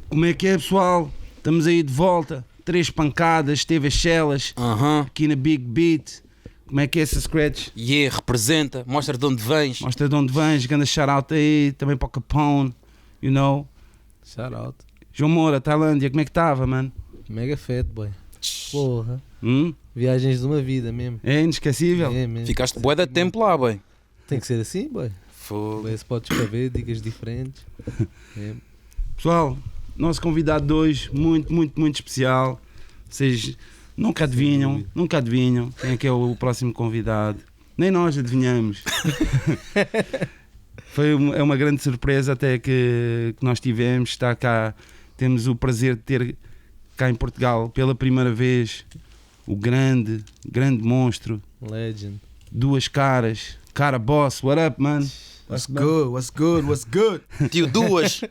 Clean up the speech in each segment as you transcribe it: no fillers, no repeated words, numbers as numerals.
Como é que é, pessoal? Estamos aí de volta. 3 pancadas, teve as celas aqui na Big Beat. Como é que é essa scratch? Representa, mostra de onde vens. Mostra de onde vens, grande shout-out aí, também para o Capone, you know. Shout-out. João Moura, Tailândia, como é que estava, mano? Mega fat, boy. Porra. Hum? Viagens de uma vida mesmo. É inesquecível? É mesmo. Ficaste bué de tempo lá, boy. Tem que ser assim, boy. Fogo. Boy, se pode escrever dicas diferentes. É. Pessoal, nosso convidado de hoje, muito especial. Vocês nunca adivinham quem é que é o próximo convidado. Nem nós adivinhamos. É uma grande surpresa até que nós tivemos. Está cá, temos o prazer de ter cá em Portugal pela primeira vez o grande monstro. Legend. 2 caras. Cara boss, what up, man? What's good? Tio, duas.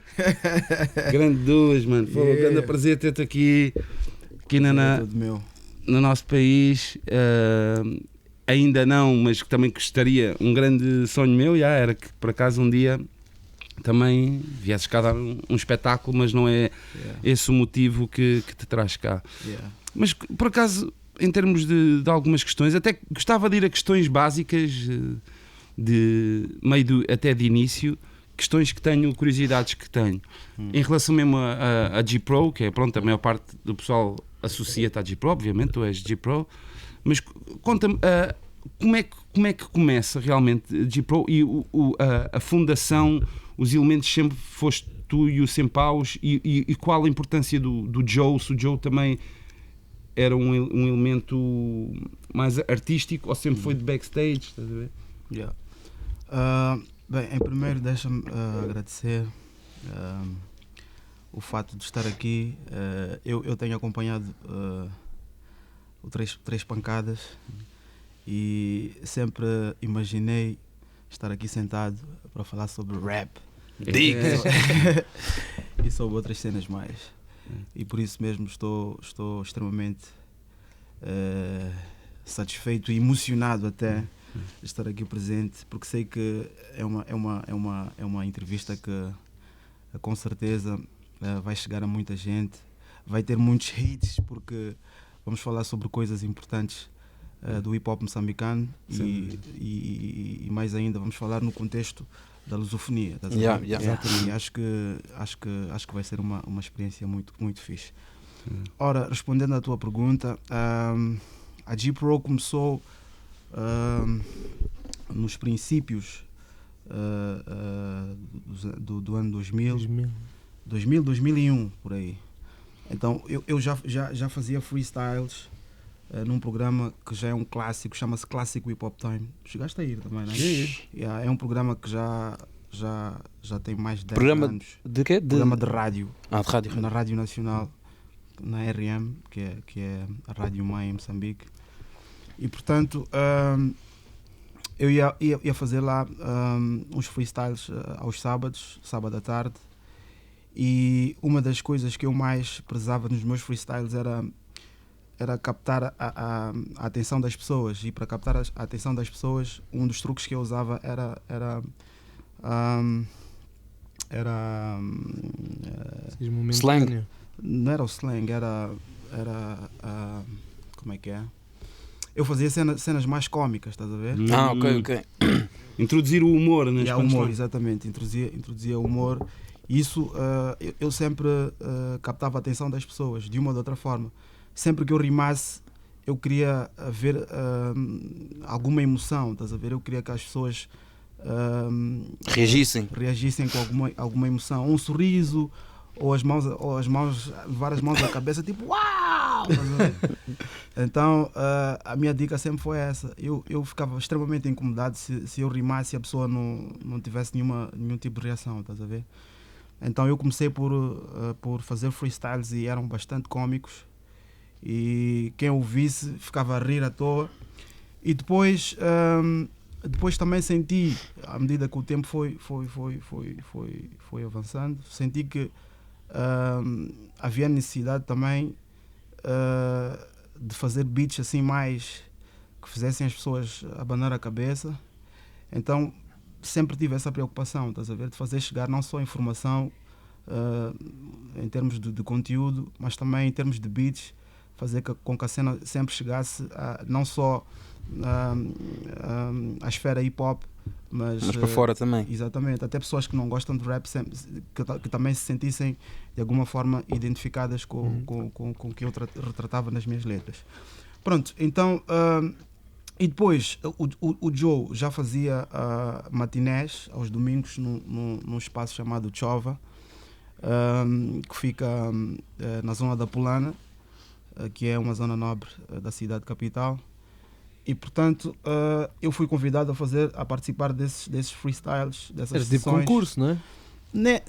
Grande 2, mano. Foi um grande prazer ter-te aqui Tudo meu. no nosso país. Ainda não, mas que também gostaria. Um grande sonho meu era que por acaso um dia também viesses cá dar um espetáculo, mas não é esse o motivo que te traz cá. Mas por acaso, em termos de algumas questões, até gostava de ir a questões básicas, até de início, questões que tenho, curiosidades que tenho. Em relação mesmo a G-Pro, que é pronto, a maior parte do pessoal associa-te à G-Pro, obviamente, tu és G-Pro, mas conta-me como é que começa realmente a G-Pro e a fundação, os elementos sempre foste tu e o Sempaus, e qual a importância do Joe, se o Joe também era um elemento mais artístico ou sempre foi de backstage, estás a ver? Bem, em primeiro deixa-me agradecer o fato de estar aqui. Eu tenho acompanhado o três pancadas e sempre imaginei estar aqui sentado para falar sobre rap e sobre outras cenas mais. E por isso mesmo estou extremamente satisfeito e emocionado até de estar aqui presente, porque sei que é uma entrevista que com certeza vai chegar a muita gente, vai ter muitos hits, porque vamos falar sobre coisas importantes do hip hop moçambicano e mais ainda vamos falar no contexto da lusofonia. E acho que vai ser uma experiência muito fixe. Ora, respondendo à tua pergunta, a G-Pro começou nos princípios do ano 2001, por aí. Então eu já fazia freestyles num programa que já é um clássico, chama-se Classic Hip Hop Time. Chegaste a ir também, não é? É um programa que já tem mais de 10 programa anos. De quê? Programa de rádio. De rádio. Na Rádio Nacional, na RM, que é a Rádio Mãe em Moçambique. E portanto, eu ia fazer lá uns freestyles aos sábados, sábado à tarde. E uma das coisas que eu mais prezava nos meus freestyles era captar a atenção das pessoas. E para captar a atenção das pessoas, um dos truques que eu usava era slang. Não era o slang, era como é que é? Eu fazia cenas mais cómicas, estás a ver? Ok. Introduzir o humor, né? Humor, exatamente, introduzia o humor. Isso eu sempre captava a atenção das pessoas, de uma ou de outra forma. Sempre que eu rimasse, eu queria ver alguma emoção, estás a ver? Eu queria que as pessoas reagissem com alguma emoção, um sorriso, ou as mãos, levar as mãos à cabeça, tipo uau! Então a minha dica sempre foi essa. Eu ficava extremamente incomodado se eu rimasse e a pessoa não tivesse nenhum tipo de reação, estás a ver? Então eu comecei por fazer freestyles e eram bastante cómicos. E quem ouvisse ficava a rir à toa. E depois também senti, à medida que o tempo foi avançando, senti que havia necessidade também de fazer beats assim mais que fizessem as pessoas abanar a cabeça. Então sempre tive essa preocupação, estás a ver, de fazer chegar não só informação em termos de conteúdo, mas também em termos de beats, fazer com que a cena sempre chegasse a, não só à esfera hip-hop, mas para fora também. Exatamente, até pessoas que não gostam de rap que também se sentissem de alguma forma identificadas com o que eu retratava nas minhas letras. Pronto, então e depois o Joe já fazia matinés aos domingos num espaço chamado Chova, que fica na zona da Polana, que é uma zona nobre da cidade capital. E portanto eu fui convidado a participar desses freestyles, dessas Era tipo sessões. concurso, não é? Né,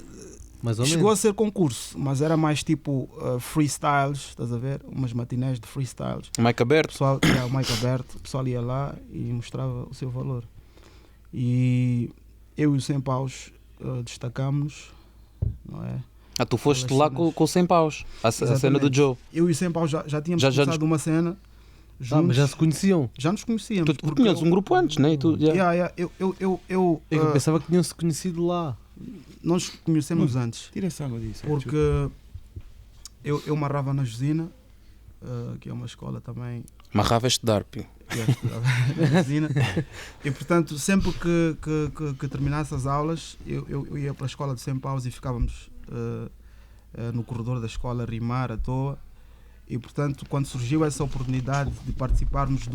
Mais ou chegou menos. a ser concurso, mas era mais tipo freestyles, estás a ver? Umas matinés de freestyles. Mic O aberto. pessoal ia ao mic aberto, o pessoal ia lá e mostrava o seu valor. E eu e o 100 Paus destacámos, não é? Tu foste Aquelas lá cenas. com 100 paus. A cena Exatamente. do Joe. Eu e o 100 Paus já tínhamos Já começado uma cena juntos, Mas já se conheciam. já nos conhecíamos. Tu conheces um grupo antes, né? E tu, Eu Eu pensava que tinham-se conhecido lá. nós conhecemos antes, Tira essa água disso. porque eu marrava na Josina, que é uma escola também Marrava a estudar, pio. na Josina, e portanto sempre que terminasse as aulas eu ia para a escola de 100 Paus e ficávamos no corredor da escola a rimar à toa. E portanto quando surgiu essa oportunidade de participarmos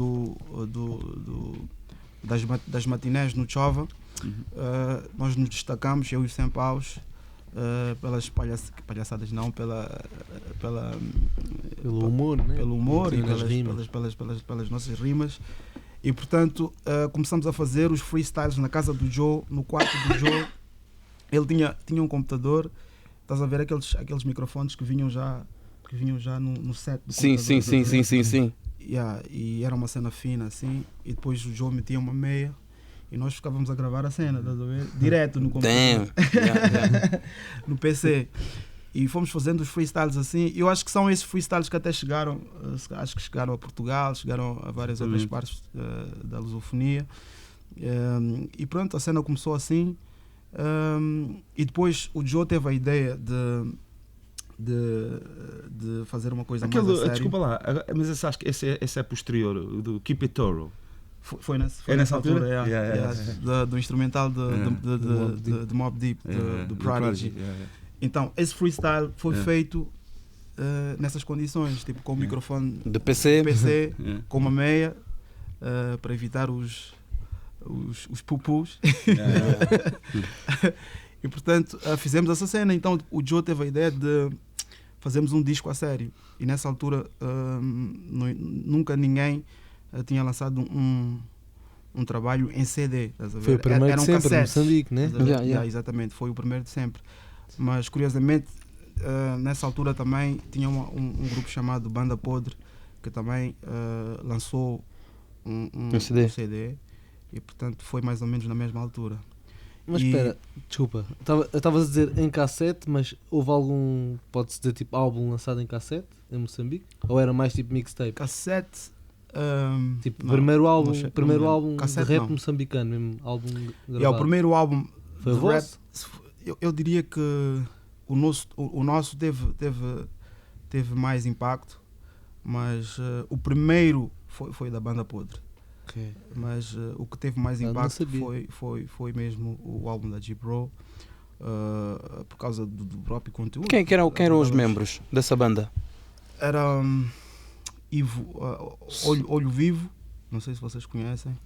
das matinés no Chova, nós nos destacamos, eu e o 100 Paus, pelas palhaçadas não, Pelo humor, né? pelo humor e Nas rimas. pelas nossas rimas. E portanto começamos a fazer os freestyles na casa do Joe, no quarto do Joe. Ele tinha um computador, estás a ver aqueles microfones que vinham já no set do Sim, computador. sim. E era uma cena fina assim, e depois o Joe metia uma meia e nós ficávamos a gravar a cena, estás a ver? Direto no computador. Damn. No PC. E fomos fazendo os freestyles assim. Eu acho que são esses freestyles que até chegaram, acho que chegaram a Portugal, chegaram a várias outras partes da lusofonia. E pronto, a cena começou assim. E depois o Joe teve a ideia de fazer uma coisa mais a sério. Desculpa lá, mas acho que esse é posterior, do Keep It Thorough. Foi nessa nessa altura? Do instrumental de Mobb Deep, do Prodigy. Então, esse freestyle foi feito nessas condições, tipo com o microfone De PC. com uma meia, para evitar os pupus. E portanto, fizemos essa cena. Então, o Joe teve a ideia de fazermos um disco a sério. E nessa altura, nunca ninguém tinha lançado um trabalho em CD. Estás a ver? Foi o primeiro Eram de sempre, cassetes, Moçambique, né? estás a ver? Yeah. Exatamente, foi o primeiro de sempre. Mas curiosamente, nessa altura também tinha um grupo chamado Banda Podre, que também lançou um CD. E portanto foi mais ou menos na mesma altura. Mas E- espera, desculpa. Estavas a dizer em cassete, mas houve algum, pode-se dizer, tipo álbum lançado em cassete em Moçambique? Ou era mais tipo mixtape? Cassete. Tipo, não, primeiro álbum, não sei, primeiro não lembro. álbum Cassete, de rap não. moçambicano, mesmo álbum gravado. É o primeiro álbum Foi de o rap. vosso? Eu diria que o nosso teve mais impacto, mas o primeiro foi da Banda Podre. Ok. Mas o que teve mais não impacto sabia. foi mesmo o álbum da G-Pro, por causa do próprio conteúdo. Quem eram os membros dessa banda? Era Ivo, Olho Vivo, não sei se vocês conhecem.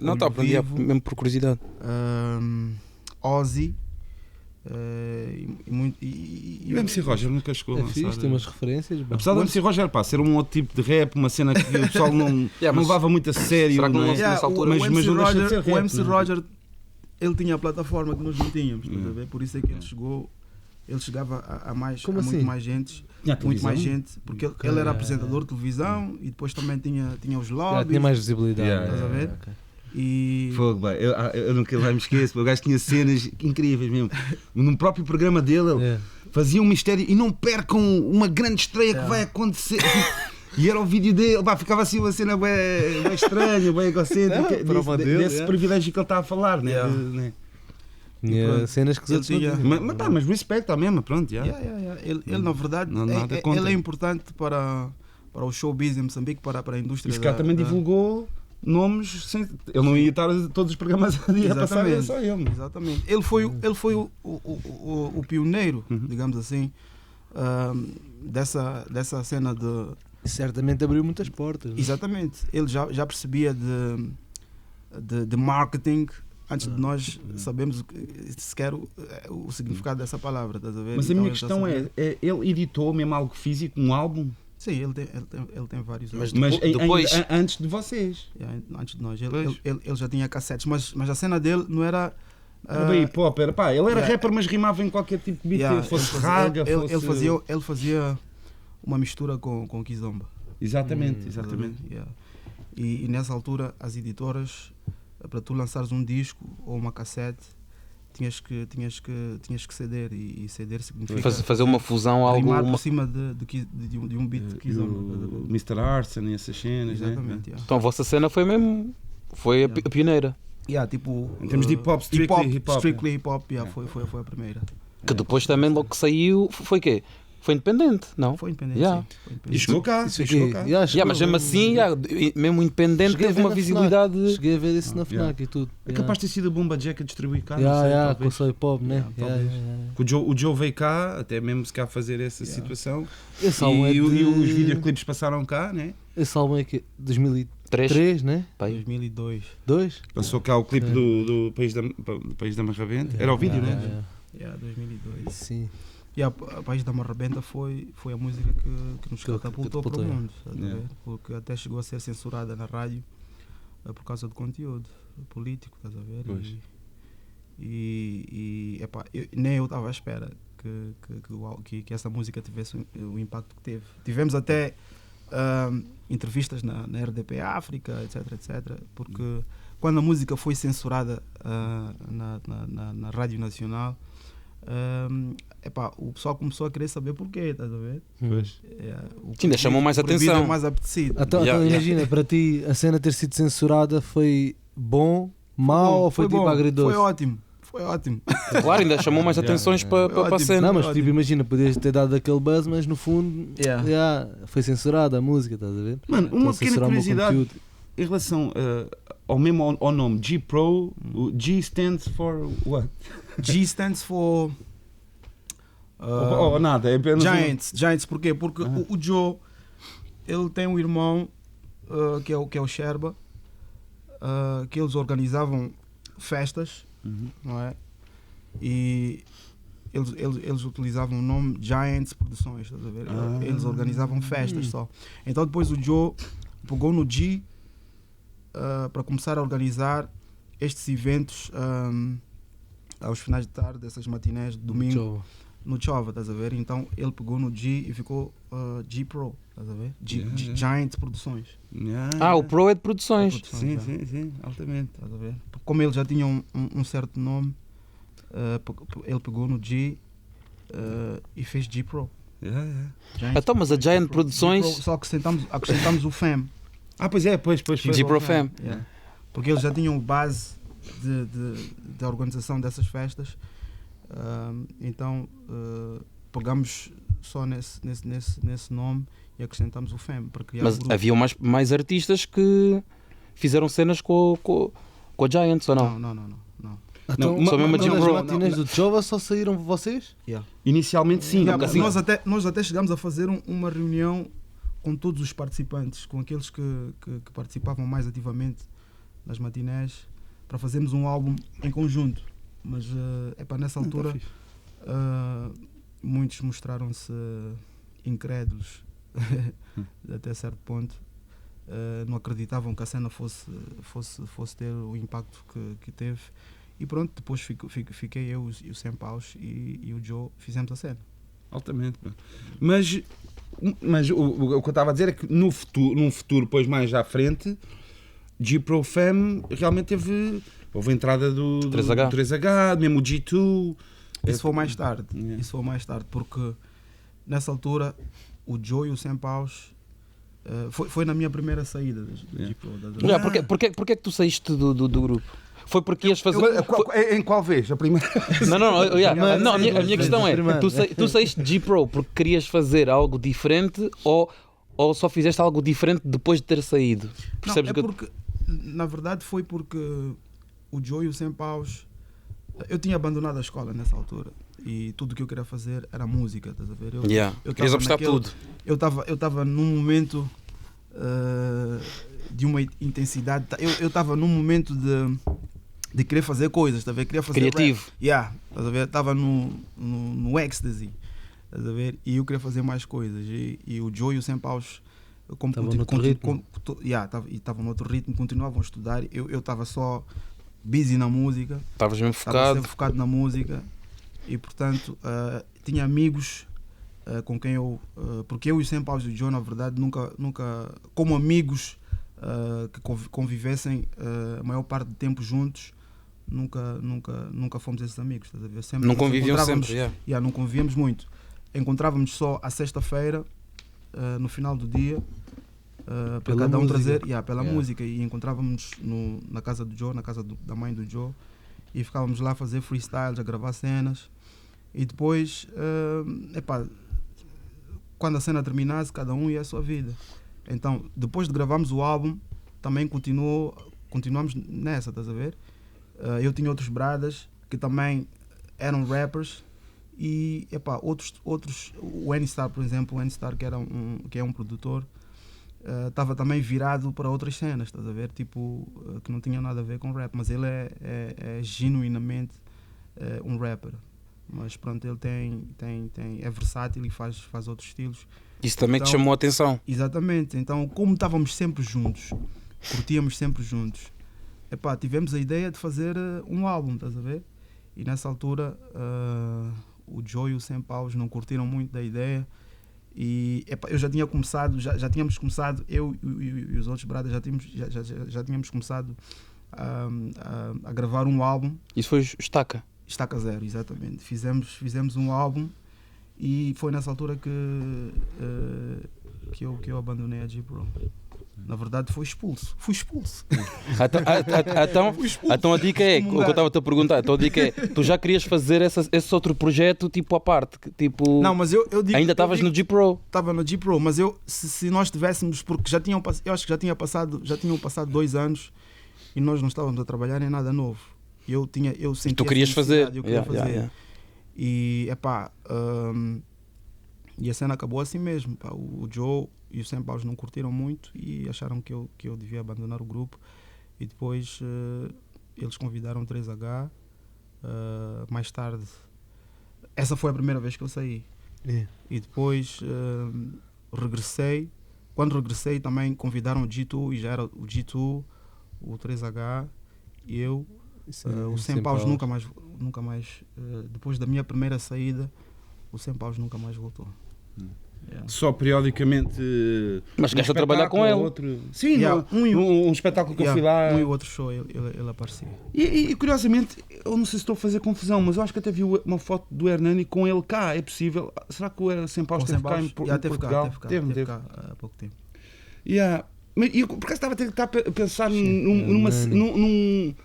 Não, está a aprender mesmo por curiosidade. Ozzy, E o MC Roger nunca chegou a É lançar. fixe, tem umas referências. bom. Apesar do MC Roger ser um outro tipo de rap, uma cena que o pessoal não mas levava muito a sério. será que não não é? lançou nessa altura? Mas não deixa de ser o rap, MC não é? Roger, ele tinha a plataforma que nós não tínhamos, estás a ver? Por isso é que ele chegava a Como muito assim? mais gente. Tinha a Muito mais televisão. gente, porque ele era apresentador de televisão e depois também tinha os Já lobbies. tinha mais visibilidade. Yeah, estás a ver? Ok. E Fogo, bem, eu nunca mais me esqueço. O gajo tinha cenas incríveis mesmo. No próprio programa dele, ele É. fazia um mistério e não percam uma grande estreia que vai acontecer. E era o vídeo dele, pá, ficava assim uma cena bem estranha, bem egocêntrica, prova dele, desse é. privilégio que ele está a falar, né? Yeah. Né? Tinha cenas que os Ele outros não tinha- tinham. Mas respect à mesma, pronto, já. Yeah. Ele, na verdade, Não, nada contra. ele é importante para o showbiz em Moçambique, para a indústria. E se calhar também divulgou nomes sem. Ele não ia estar todos os programas ali a passar, era só ele. Exatamente. Ele foi o pioneiro, digamos assim, dessa cena de. Certamente abriu muitas portas. Né? Exatamente. Ele já percebia de marketing antes de nós sabermos sequer o significado dessa palavra. Estás a ver? Mas a Então, minha ele já questão sabia. ele editou mesmo algo físico, um álbum, Sim, ele tem vários. Mas mas depois- antes de vocês. Yeah, antes de nós. Pois. Ele já tinha cassetes, mas a cena dele não era. Era bem hip hop, ele era yeah. rapper, mas rimava em qualquer tipo de beat, Yeah, fosse ele raga, ele, fosse. ele fazia uma mistura com Kizomba. Exatamente, Estás a ver? exatamente. Yeah. E nessa altura, as editoras, para tu lançares um disco ou uma cassete, tinhas que ceder. E ceder significa Fazer uma fusão, algo. rimar por cima de um beat de E Kizomba. o Mr. Arson e essas cenas, né? Exatamente. Yeah. Então a vossa cena foi mesmo. Foi a pioneira. Yeah, tipo, Em termos de hip-hop, strictly hip-hop, strictly hip-hop, yeah, foi a primeira. Que depois também logo que saiu. Foi o quê? Foi independente, não? Foi independente. Yeah. Sim, foi E independente. chegou cá, Isso e aqui, chegou cá. Mas mesmo assim, mesmo independente, Cheguei a teve ver uma na visibilidade. FNAC. Cheguei a ver isso na Yeah. FNAC e tudo. É capaz de ter sido a Bomba Jack a distribuir cá, não Yeah, sei, yeah, com talvez. o Soy Pop, né? Yeah, Yeah, talvez. yeah, yeah. Que o Joe veio cá, até mesmo se cá fazer essa situação. Esse álbum é E, de... e os videoclipes passaram cá, né? Esse álbum é que 2003, Três. né? Pai. 2002. 2? Passou cá o clipe do País da Marravente. Era o vídeo, né? Yeah, 2002. Sim. E a País da Marrabenta foi a música que nos Que catapultou para o catapultou, mundo, estás a Yeah. ver? Porque até chegou a ser censurada na rádio por causa do conteúdo político, estás a ver? Pois. Epá, nem eu estava à espera que essa música tivesse o impacto que teve. Tivemos até entrevistas na RDP África, etc, porque quando a música foi censurada na Rádio Nacional, epá, o pessoal começou a querer saber porquê, estás a ver? Pois. Ainda chamou mais proibido atenção. é mais apetecido. Então, Yeah, então yeah. imagina, para ti a cena ter sido censurada foi bom, mau ou foi tipo bom, agridoce? Foi ótimo. Claro, ainda chamou mais atenções para a Ótimo. cena. Não, mas Ótimo. tipo, imagina, podias ter dado aquele buzz, mas no fundo foi censurada a música, estás a ver? Mano, Estão uma a pequena censurar o meu curiosidade conteúdo. em relação ao nome G Pro, o G stands for what? G stands for Ou nada, é apenas Giants, porquê? Porque o Joe, ele tem um irmão que é o Sherba, que eles organizavam festas, não é? E eles utilizavam o nome Giants Produções, estás a ver? Eles organizavam festas só. Então depois o Joe pegou no G para começar a organizar estes eventos aos finais de tarde, essas matinés de domingo. Show. No Chova, estás a ver? Então ele pegou no G e ficou G Pro, estás a ver? Yeah. Giant Produções. O Pro é de produções. Sim, altamente. Estás a ver? Como ele já tinha um certo nome, ele pegou no G e fez G Pro. Giant Então, mas a Giant Pro. Produções. G Pro, só acrescentamos o FAM. Pois é, pois. G Pro Fam. Yeah. Porque eles já tinham base da organização dessas festas. Então pegamos só nesse nome e acrescentamos o FEM para criar Mas o grupo. haviam mais artistas que fizeram cenas com a Giants ou não? Não. Então, Não, só mesmo a mas Jim nas Bro. matinés do Chova só saíram vocês? Inicialmente sim. Yeah, nunca assim. nós até chegámos a fazer uma reunião com todos os participantes, com aqueles que participavam mais ativamente nas matinés, para fazermos um álbum em conjunto. Mas nessa altura muitos mostraram-se incrédulos até certo ponto. Não acreditavam que a cena fosse ter o impacto que teve. E pronto, depois fiquei eu e o Sam Paus e o Joe, fizemos a cena. Altamente. Mas o que eu estava a dizer é que num futuro depois mais à frente, G Pro Fam realmente houve a entrada do 3H, mesmo o G2. Isso foi mais tarde. Yeah. Isso foi mais tarde, porque nessa altura o Joe e o Sam Paus foi na minha primeira saída do G Pro. Porquê é que tu saíste do grupo? Foi porque ias fazer. Em qual vez? A primeira? Não, a minha questão é: primeiro. tu saíste de G-Pro porque querias fazer algo diferente ou só fizeste algo diferente depois de ter saído? Percebes Não, porque, na verdade, foi porque o Joe e o 100 Paus, eu tinha abandonado a escola nessa altura e tudo o que eu queria fazer era música, estás a ver? Eu Querias tava apostar tudo. Eu estava num momento de uma intensidade, eu estava num momento de querer fazer coisas, estás a ver? Queria fazer Criativo. rap. Estás a ver? Estava no ecstasy, estás a ver? E eu queria fazer mais coisas e o Joe e o 100 Paus Estavam noutro ritmo. estavam no outro ritmo, continuavam a estudar. Eu estava só busy na música, Estavas mesmo estava focado. sempre focado na música e, portanto, tinha amigos com quem eu. Porque eu e o 100 Paus e o Joe, na verdade, nunca como amigos que convivessem a maior parte do tempo juntos, nunca fomos esses amigos. Estás a ver? Sempre Não nos conviviam encontrávamos- sempre. não convivíamos muito. Encontrávamos só à sexta-feira, no final do dia, para Pela cada um música. trazer pela Yeah. música. E encontrávamos na casa do Joe, na casa da mãe do Joe, e ficávamos lá a fazer freestyles, a gravar cenas. E depois, quando a cena terminasse, cada um ia à sua vida. Então, depois de gravarmos o álbum, também continuamos nessa, estás a ver? Eu tinha outros bradas que também eram rappers e outros, o N-Star, por exemplo, o N-Star que é um produtor, estava também virado para outras cenas, estás a ver? Tipo, que não tinha nada a ver com rap, mas ele é genuinamente um rapper. Mas pronto, ele é versátil e faz outros estilos. Isso também te Então- chamou a atenção. Exatamente, então como estávamos sempre juntos, curtíamos sempre juntos, tivemos a ideia de fazer um álbum, estás a ver? E nessa altura o Joe e o 100 Paus não curtiram muito da ideia e eu já tinha começado, já tínhamos começado, eu e os outros brothers já tínhamos começado a gravar um álbum. Isso foi Estaca. Estaca Zero, exatamente. Fizemos um álbum e foi nessa altura que eu abandonei a G-Pro. Na verdade, fui expulso. Então a dica é, o que eu estava-te a perguntar, então a dica é, tu já querias fazer esse outro projeto tipo à parte, que, tipo, Não, mas eu digo, ainda estavas no G-Pro. Estava no G-Pro, mas se nós tivéssemos, porque eu acho que já tinham passado 2 anos e nós não estávamos a trabalhar em nada novo. Eu sentia Tu querias essa necessidade, fazer. eu queria fazer. Yeah. E e a cena acabou assim mesmo. O Joe e o 100 Paus não curtiram muito e acharam que eu devia abandonar o grupo. E depois eles convidaram o 3H. Mais tarde, essa foi a primeira vez que eu saí. Yeah. E depois regressei. Quando regressei também convidaram o G2 e já era o G2, o 3H e eu. O 100 Paus nunca mais depois da minha primeira saída, o 100 Paus nunca mais voltou. Yeah. Só periodicamente. Mas chegaste a trabalhar com espetáculo, ele. outro. Sim, Yeah, um espetáculo que eu fui lá. Um e outro show ele aparecia. E curiosamente, eu não sei se estou a fazer confusão, mas eu acho que até vi uma foto do Hernani com ele cá. É possível? Será que o 100 Paus esteve cá em Portugal? Teve cá há pouco tempo. Yeah. Mas eu por acaso estava a tentar pensar em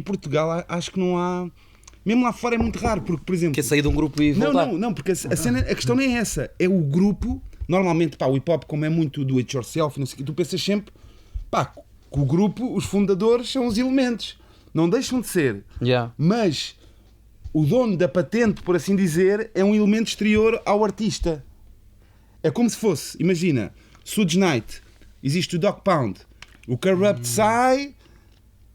Portugal, acho que não há. Mesmo lá fora é muito raro, porque, por exemplo. Que é sair de um grupo e voltar. Não, porque a questão não é essa. É o grupo. Normalmente, o hip hop, como é muito do it yourself, não sei o que, tu pensas sempre que o grupo, os fundadores, são os elementos. Não deixam de ser. Yeah. Mas o dono da patente, por assim dizer, é um elemento exterior ao artista. É como se fosse, imagina, Suge Knight, existe o Dog Pound, o Corrupt sai.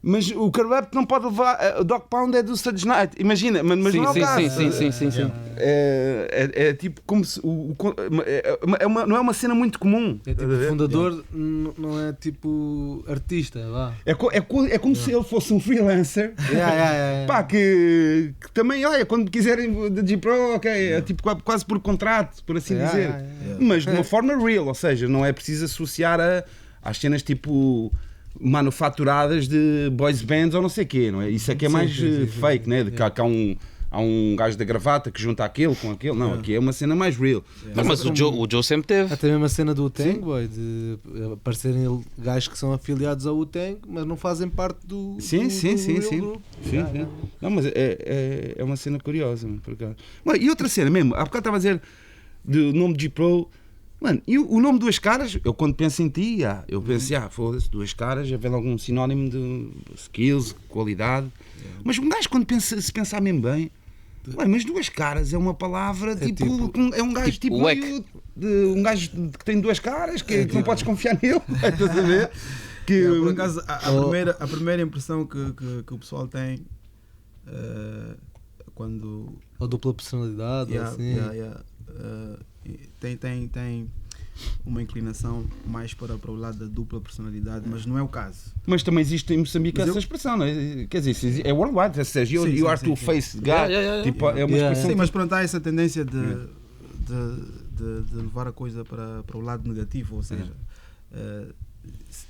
Mas o Corrupt não pode levar. O Dog Pound é do Suge Knight. Imagina, mas não é o caso. Sim. É tipo como se. Não é uma cena muito comum. É tipo, o fundador não é tipo artista, vá. É como se ele fosse um freelancer. Yeah. Pá, que também, olha, quando quiserem da G-Pro, ok, é tipo quase por contrato, por assim dizer. Mas de uma forma real, ou seja, não é preciso associar às cenas tipo manufaturadas de boys bands ou não sei o quê, não é? Isso é que é mais fake, né? De que há há um gajo da gravata que junta aquele com aquele. Não, aqui é uma cena mais real. Não, mas o Joe sempre teve. Até mesmo a cena do Wu-Tang, boy, de aparecerem gajos que são afiliados ao Wu-Tang, mas não fazem parte do. Sim, do, sim, do sim, real sim. group. Sim, sim. Não, mas é uma cena curiosa, mano, por acaso. Mano, e outra cena mesmo, há bocado estava a dizer do nome de G-Pro. Mano, e o nome Duas Caras, eu quando penso em ti, eu penso, foda-se, Duas Caras, já vem algum sinónimo de skills, qualidade. Mas um gajo quando se pensar mesmo bem, mano, mas Duas Caras é uma palavra é um gajo tipo meio um gajo que tem duas caras, que não podes confiar nele, estás a ver? Por acaso, a primeira impressão que o pessoal tem quando. Ou dupla personalidade, ou assim. Tem uma inclinação mais para o lado da dupla personalidade, mas não é o caso. Mas também existe em Moçambique Mas essa expressão, não é? Quer dizer, é worldwide, ou seja, you are two-faced guy. Tipo, é uma expressão. Sim, mas pronto, há essa tendência de levar a coisa para o lado negativo, ou seja,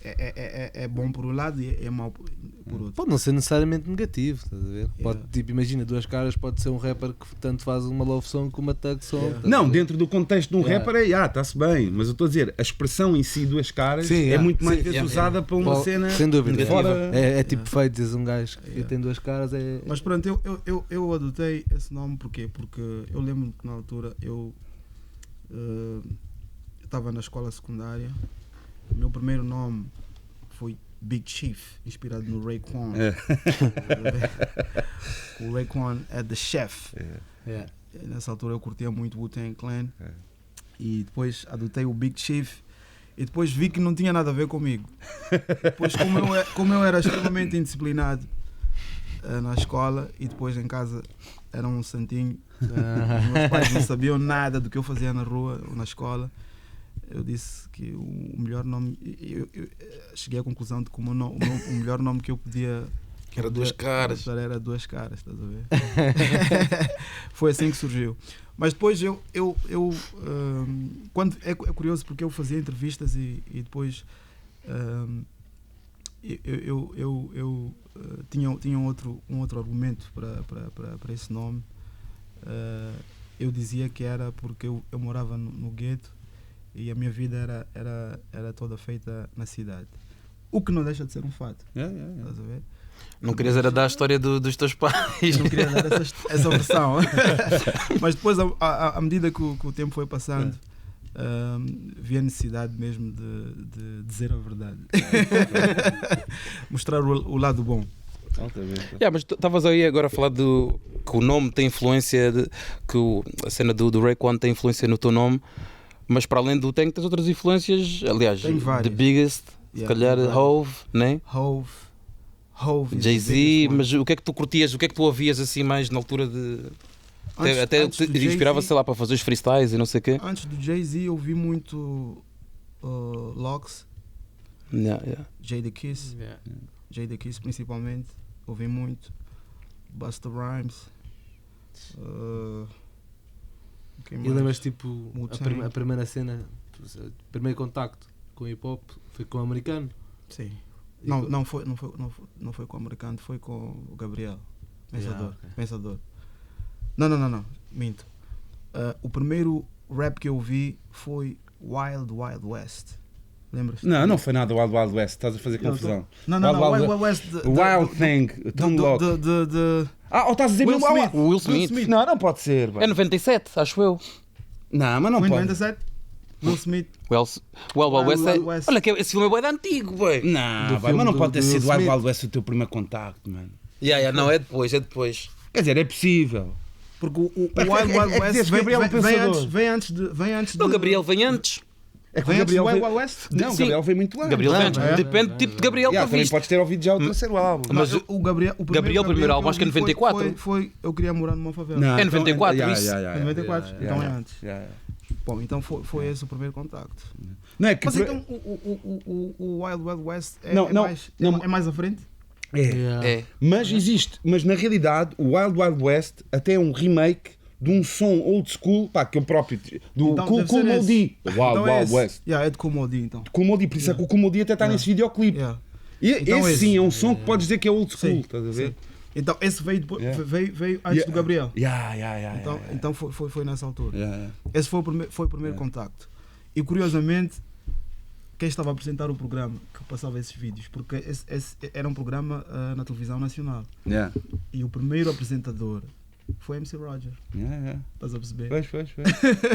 é bom por um lado e é mau por outro. Pode não ser necessariamente negativo, estás a ver? Pode, tipo, imagina, Duas Caras pode ser um rapper que tanto faz uma love song como uma tag song. Não, dentro do contexto de um rapper está-se bem, mas eu estou a dizer, a expressão em si, Duas Caras, é muito mais vezes usada para uma cena. Sem dúvida. Fora... É tipo feito, dizer um gajo que tem duas caras. Mas pronto, eu adotei esse nome porque eu lembro que na altura eu estava na escola secundária. O meu primeiro nome foi Big Chief, inspirado no Raekwon. O Raekwon é The Chef. Nessa altura eu curtia muito o Wu-Tang Clan. E depois adotei o Big Chief. E depois vi que não tinha nada a ver comigo. Depois, como eu era extremamente indisciplinado na escola e depois em casa era um santinho, os meus pais não sabiam nada do que eu fazia na rua ou na escola. Eu disse que o melhor nome, eu cheguei à conclusão de que o melhor nome que eu podia, que era Duas Caras, era Duas Caras, estás a ver? Foi assim que surgiu. Mas depois quando é curioso porque eu fazia entrevistas e depois eu tinha um outro argumento para esse nome. Eu dizia que era porque eu morava no gueto e a minha vida era toda feita na cidade. O que não deixa de ser um fato. Estás a ver? Não querias era dar a história dos teus pais. Não queria dar essa versão. Mas depois, à medida que o tempo foi passando, vi a necessidade mesmo de dizer a verdade. Mostrar o lado bom. Mas estavas aí agora a falar que o nome tem influência, a cena do Raekwon tem influência no teu nome. Mas para além do Tank tens outras influências, aliás, The Biggest, se calhar Hove, né? Hove, Jay-Z, mas o que é que tu curtias, o que é que tu ouvias assim mais na altura de... Até te inspirava, sei lá, para fazer os freestyles e não sei o quê? Antes do Jay-Z eu ouvi muito Lox, Jadakiss, Jadakiss principalmente, ouvi muito, Busta Rhymes. E lembras tipo a primeira cena, o primeiro contacto com o hip hop foi com o americano? Sim. Não foi com o americano, foi com o Gabriel. Pensador. Não. Minto. O primeiro rap que eu ouvi foi Wild Wild West. Lembras? Não foi nada Wild Wild West, estás a fazer confusão. Não, Wild Wild West. Wild Thing, Tom Lock. Ou estás a dizer Will Smith. Não pode ser. É 97, acho eu. Não, mas não foi pode. 97? Will Smith. Wild West. Olha, que esse filme é bué de antigo, boy. Não, mas não pode ter sido Wild Wild West o teu primeiro contacto, mano. Não, é depois. Quer dizer, é possível. Porque o Wild Wild West vem antes de... Não, Gabriel vem antes. É que o Gabriel Wild Wild West? Não, o Gabriel veio muito antes. Gabriel vem antes. Depende do tipo de Gabriel que também viste. podes ter ouvido já o terceiro álbum. Mas o primeiro álbum acho que é 94. Foi Eu Queria Morar Numa Favela. Não, é 94 isso. É 94, então é antes. Bom, então foi esse o primeiro contacto. Não é que mas então o Wild Wild West é mais à frente? É. Mas na realidade o Wild Wild West até é um remake de um som old school, que é o próprio do então, Kool Moe Dee. Wild Wild West. É de Kool Moe Dee então. Kool Moe Dee, por isso é que o Kool Moe Dee até está nesse videoclipe. E então esse sim é um som que podes dizer que é old school, estás a ver? Então esse veio, depois, Yeah. veio antes do Gabriel. Yeah. Então foi nessa altura. Yeah. Esse foi o primeiro contacto. E curiosamente, quem estava a apresentar o programa que passava esses vídeos, porque esse era um programa na televisão nacional. Yeah. E o primeiro apresentador foi MC Roger. Yeah. Estás a perceber? Pois.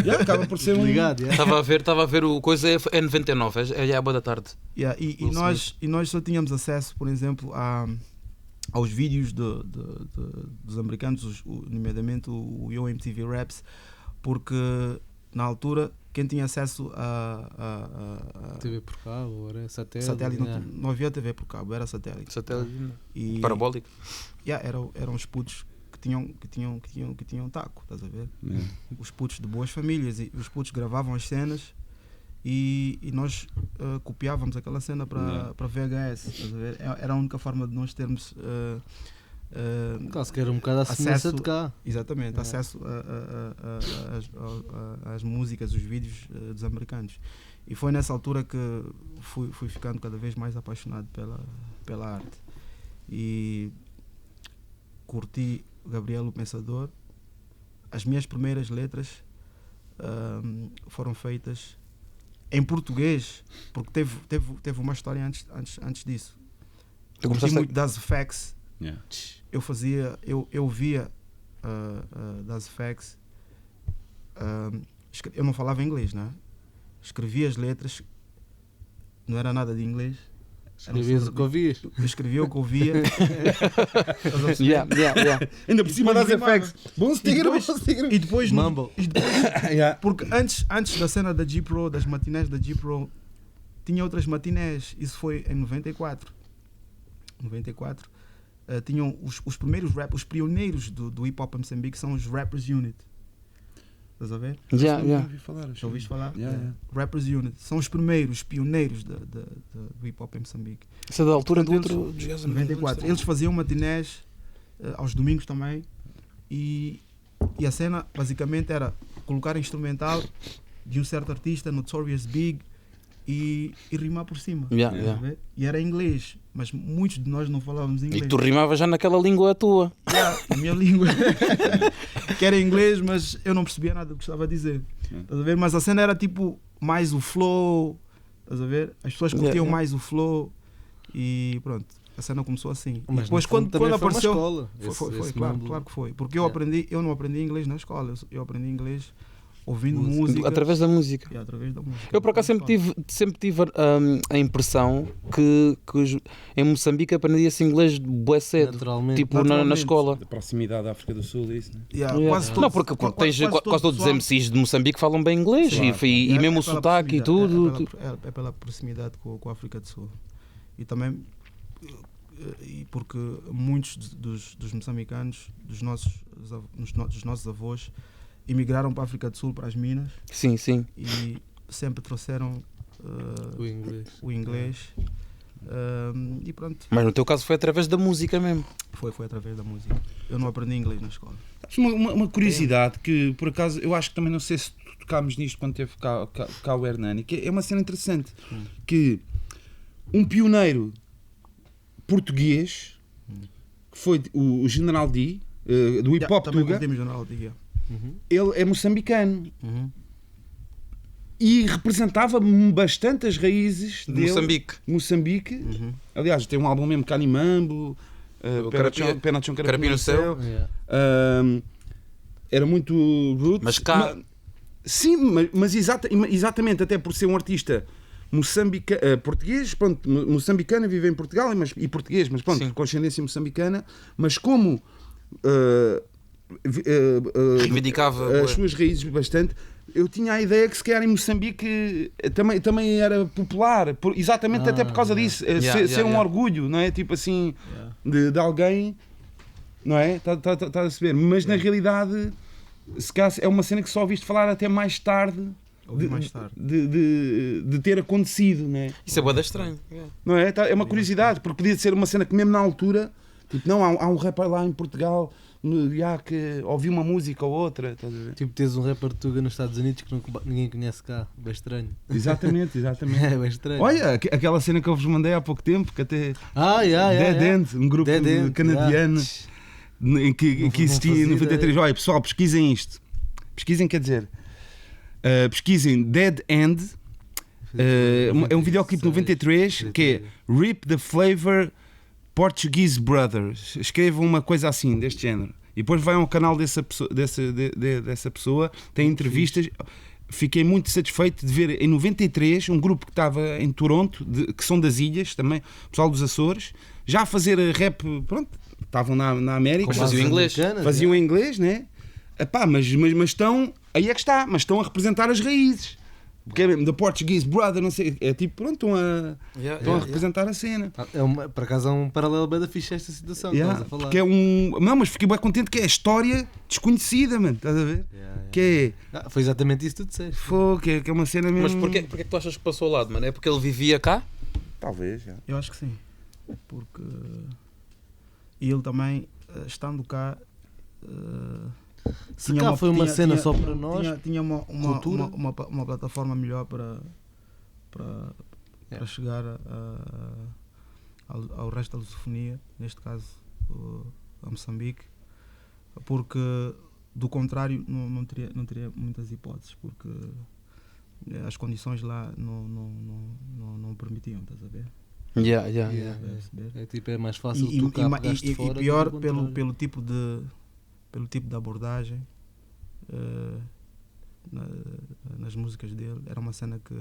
Yeah, acaba por ser um... Ligado, yeah. Estava a ver o coisa é 99, é a boa da tarde. Yeah, e nós só tínhamos acesso, por exemplo, aos vídeos dos americanos, nomeadamente o Yo MTV Raps, porque na altura quem tinha acesso a TV por cabo, era satélite. satélite, yeah. não havia TV por cabo, era satélite. Satélite E, parabólico. yeah, eram os putos que tinham taco, estás a ver? Yeah. Os putos de boas famílias, e os putos gravavam as cenas e nós copiávamos aquela cena para VHS, estás a ver? Era a única forma de nós termos Claro, que era um bocado a semelhança de cá. exatamente, Yeah. acesso às músicas, os vídeos dos americanos. E foi nessa altura que fui ficando cada vez mais apaixonado pela arte. E curti Gabriel o Pensador. As minhas primeiras letras foram feitas em português, porque teve uma história antes disso. Tu Curti começaste muito das Facts. Yeah. Eu via das Facts. Eu não falava inglês, né? Escrevia as letras, não era nada de inglês. Escrevias o que ouvias. Eu escrevia o que ouvia. Yeah. Ainda por cima das rimava. effects. Bom sticker. E depois, Mumble. Yeah. porque antes da cena da G-Pro, das matinés da G-Pro, tinha outras matinés. Isso foi em 94. Tinham os primeiros rappers, os pioneiros do hip hop em Moçambique são os Rappers Unit. Estás a ver? Yeah. Já ouviste falar? Yeah. Rappers Unit. São os primeiros, pioneiros do hip hop em Moçambique. Isso é da altura do Portanto, outro. 94. Eles faziam matinés aos domingos também. E a cena basicamente era colocar instrumental de um certo artista, Notorious Big, e rimar por cima. Yeah. Estás a ver? E era em inglês, mas muitos de nós não falávamos inglês. E tu rimavas já naquela língua tua. A minha língua que era inglês, mas eu não percebia nada do que estava a dizer. Estás a ver? Mas a cena era tipo mais o flow, estás a ver? As pessoas curtiam mais o flow e pronto, a cena começou assim. Mas E depois no fundo quando também foi uma apareceu escola. foi claro que foi, porque eu não aprendi inglês na escola, eu aprendi inglês ouvindo Música. música Através da música. e através da música. Eu por acaso sempre tive a impressão que em Moçambique aprendia-se inglês bué cedo. Naturalmente. Tipo na Naturalmente. escola. Da proximidade da África do Sul, é isso, né? Yeah, Yeah. quase todos- Não, porque quase tens quase todos os pessoal- MCs de Moçambique falam bem inglês Sim, e mesmo o pela sotaque e proximidade, tudo. É pela proximidade com a África do Sul. E também e porque muitos dos moçambicanos, dos nossos avós, emigraram para a África do Sul, para as minas, Sim. e sempre trouxeram O inglês. o inglês. E pronto, Mas no teu caso foi através da música mesmo. foi através da música. Eu não aprendi inglês na escola. Uma curiosidade que, por acaso, eu acho que também não sei se tocámos nisto quando teve cá o Hernani, que é uma cena interessante, que um pioneiro português, que foi o General D, do hip hop também Tuga, curtimos General D, yeah. ele é moçambicano e representava bastante as raízes De dele. Moçambique. Moçambique. Aliás, tem um álbum mesmo, Canimambo, Pé na Chão, Carapim no Céu. Yeah. Era muito roots. Mas cá- Sim, mas exatamente, até por ser um artista português, pronto, moçambicano, vive em Portugal e português, mas pronto, Sim. com ascendência moçambicana, mas como Reivindicava. as suas raízes bastante, eu tinha a ideia que se calhar em Moçambique também era popular, exatamente até por causa disso, ser um orgulho, não é? Tipo assim, de alguém, não é? Está a perceber? Mas na realidade, se calhar é uma cena que só ouviste falar até mais tarde. Ouvi mais tarde. De ter acontecido, não é? Isso é bué da estranho. Não é? É uma curiosidade, porque podia ser uma cena que mesmo na altura, tipo, não, há um rapper lá em Portugal que ouviu uma música ou outra, estás a ver? Tipo, tens um rapper Tuga nos Estados Unidos que ninguém conhece cá. Bem estranho. Exatamente. É bem estranho. Olha, aquela cena que eu vos mandei há pouco tempo, que até yeah. Dead End, um grupo Dead End, canadiano, que existia em fazia 93. ideia. Olha, pessoal, pesquisem isto. Pesquisem, quer dizer, pesquisem Dead End. É um videoclipe de 93 que é Rip the Flavor Portuguese Brothers. Escrevam uma coisa assim, deste género. E depois vai ao canal dessa pessoa, tem entrevistas. Fiquei muito satisfeito de ver em 93 um grupo que estava em Toronto, que são das ilhas também, pessoal dos Açores, já a fazer rap, pronto, estavam na América. Mas faziam inglês. Faziam em inglês, né? Epá, mas estão, aí é que está, mas estão a representar as raízes. Porque é The Portuguese Brother, não sei, é tipo, pronto, estão a representar a cena. Por acaso é um paralelo bem da ficha esta situação que estás a falar. Porque é não, mas fiquei bem contente que é a história desconhecida, mano, estás a ver? Que é... Foi exatamente isso que tu disseste. Que é uma cena mesmo... Mas porquê que tu achas que passou ao lado, mano? É porque ele vivia cá? Talvez, já. Eu acho que sim. Porque ele também, estando cá, Se cá foi uma cena só para nós, tinha cultura. uma plataforma melhor para chegar ao resto da lusofonia, neste caso a Moçambique, porque do contrário não teria muitas hipóteses, porque as condições lá não permitiam, estás a ver? É tipo, é mais fácil tu cá pegaste E fora. pior pelo tipo de abordagem nas músicas dele. Era uma cena que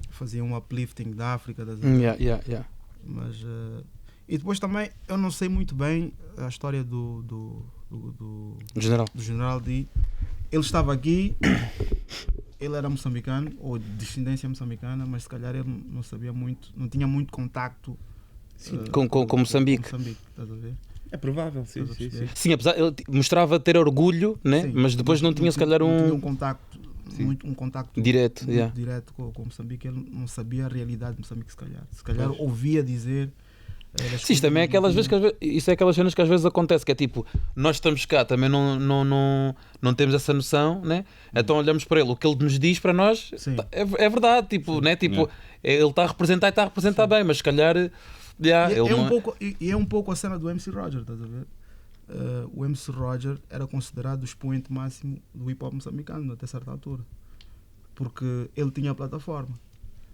fazia um uplifting da África, mas e depois também eu não sei muito bem a história do General D. Ele estava aqui, ele era moçambicano ou de descendência moçambicana, mas se calhar ele não sabia muito, não tinha muito contacto Com Moçambique. Estás a ver? É provável, sim. Sim, apesar ele mostrava ter orgulho, né? Sim, mas depois não tinha se calhar não tinha um contacto, um contacto direto, muito direto com Moçambique. Ele não sabia a realidade de Moçambique, se calhar ouvia dizer. Sim, isto também é aquelas vezes que isso é aquelas cenas que às vezes acontece, que é tipo, nós estamos cá, também não temos essa noção, né? Então olhamos para ele, o que ele nos diz para nós é verdade, tipo, né? Tipo, ele está a representar e está a representar bem, mas se calhar é um pouco a cena do MC Roger, estás a ver? O MC Roger era considerado o expoente máximo do hip hop moçambicano até certa altura, porque ele tinha a plataforma.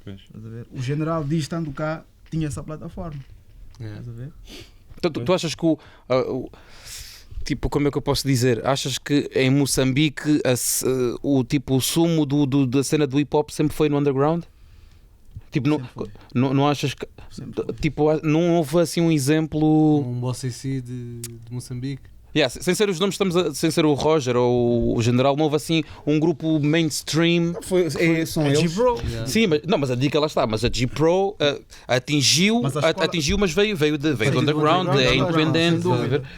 Estás a ver? O General D, estando cá, tinha essa plataforma. Estás a ver? Então, tu achas que tipo, como é que eu posso dizer? Achas que em Moçambique o sumo da cena do hip hop sempre foi no underground? Tipo, não achas que tipo, não houve assim um exemplo, um Bossa C de Moçambique? Sem ser os nomes, sem ser o Roger ou o General, não houve assim um grupo mainstream. São eles. G-Pro. Sim, mas a dica lá está. Mas a G-Pro atingiu, mas veio do underground, é independente.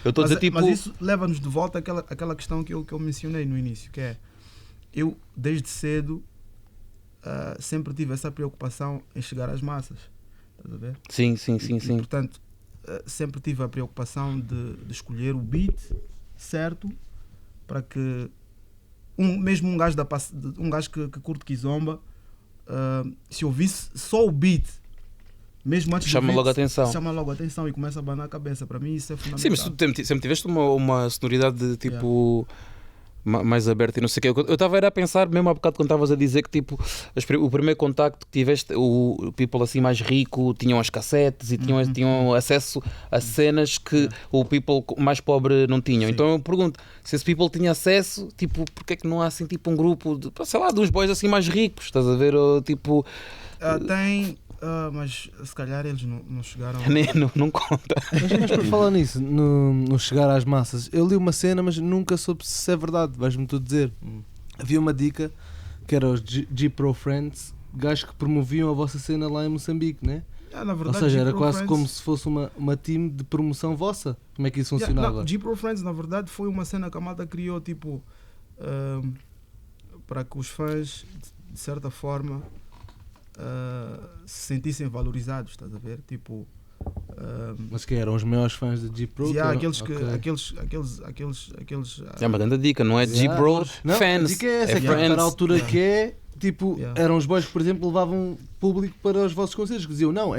Eu estou a dizer tipo. Mas isso leva-nos de volta àquela questão que eu mencionei no início, que é, eu desde cedo sempre tive essa preocupação em chegar às massas. Estás a ver? Sim. E, portanto, sempre tive a preocupação de escolher o beat certo para que mesmo um gajo que curte Kizomba, se ouvisse só o beat, mesmo antes chama logo a atenção. Chama logo a atenção e começa a abanar a cabeça. Para mim isso é fundamental. Sim, mas tu sempre tiveste uma sonoridade de tipo mais aberta e não sei o quê. Eu estava a pensar, mesmo há bocado quando estavas a dizer que tipo, o primeiro contacto que tiveste, o people assim mais rico tinham as cassetes e tinham acesso a cenas que o people mais pobre não tinham. Sim. Então eu pergunto, se esse people tinha acesso, tipo, porque é que não há assim tipo um grupo de, sei lá, de uns boys assim mais ricos, estás a ver? Ou, tipo... Tem... mas se calhar eles não chegaram não conta. Mas por falar nisso, no chegar às massas, eu li uma cena, mas nunca soube se é verdade. Vais-me tu dizer. Havia uma dica que era os G-Pro Friends, gajos que promoviam a vossa cena lá em Moçambique, né? Na verdade, ou seja, era quase Friends... como se fosse uma team de promoção vossa. Como é que isso funcionava? G-Pro Friends, na verdade, foi uma cena que a malta criou tipo para que os fãs, de certa forma, se sentissem valorizados, estás a ver? Tipo, mas que eram os maiores fãs de G-Pro? Aqueles é uma grande dica, não é G-Pro fans. A dica é essa, para a altura que é, tipo, eram os boys que, por exemplo, levavam público para os vossos concertos, que diziam, não.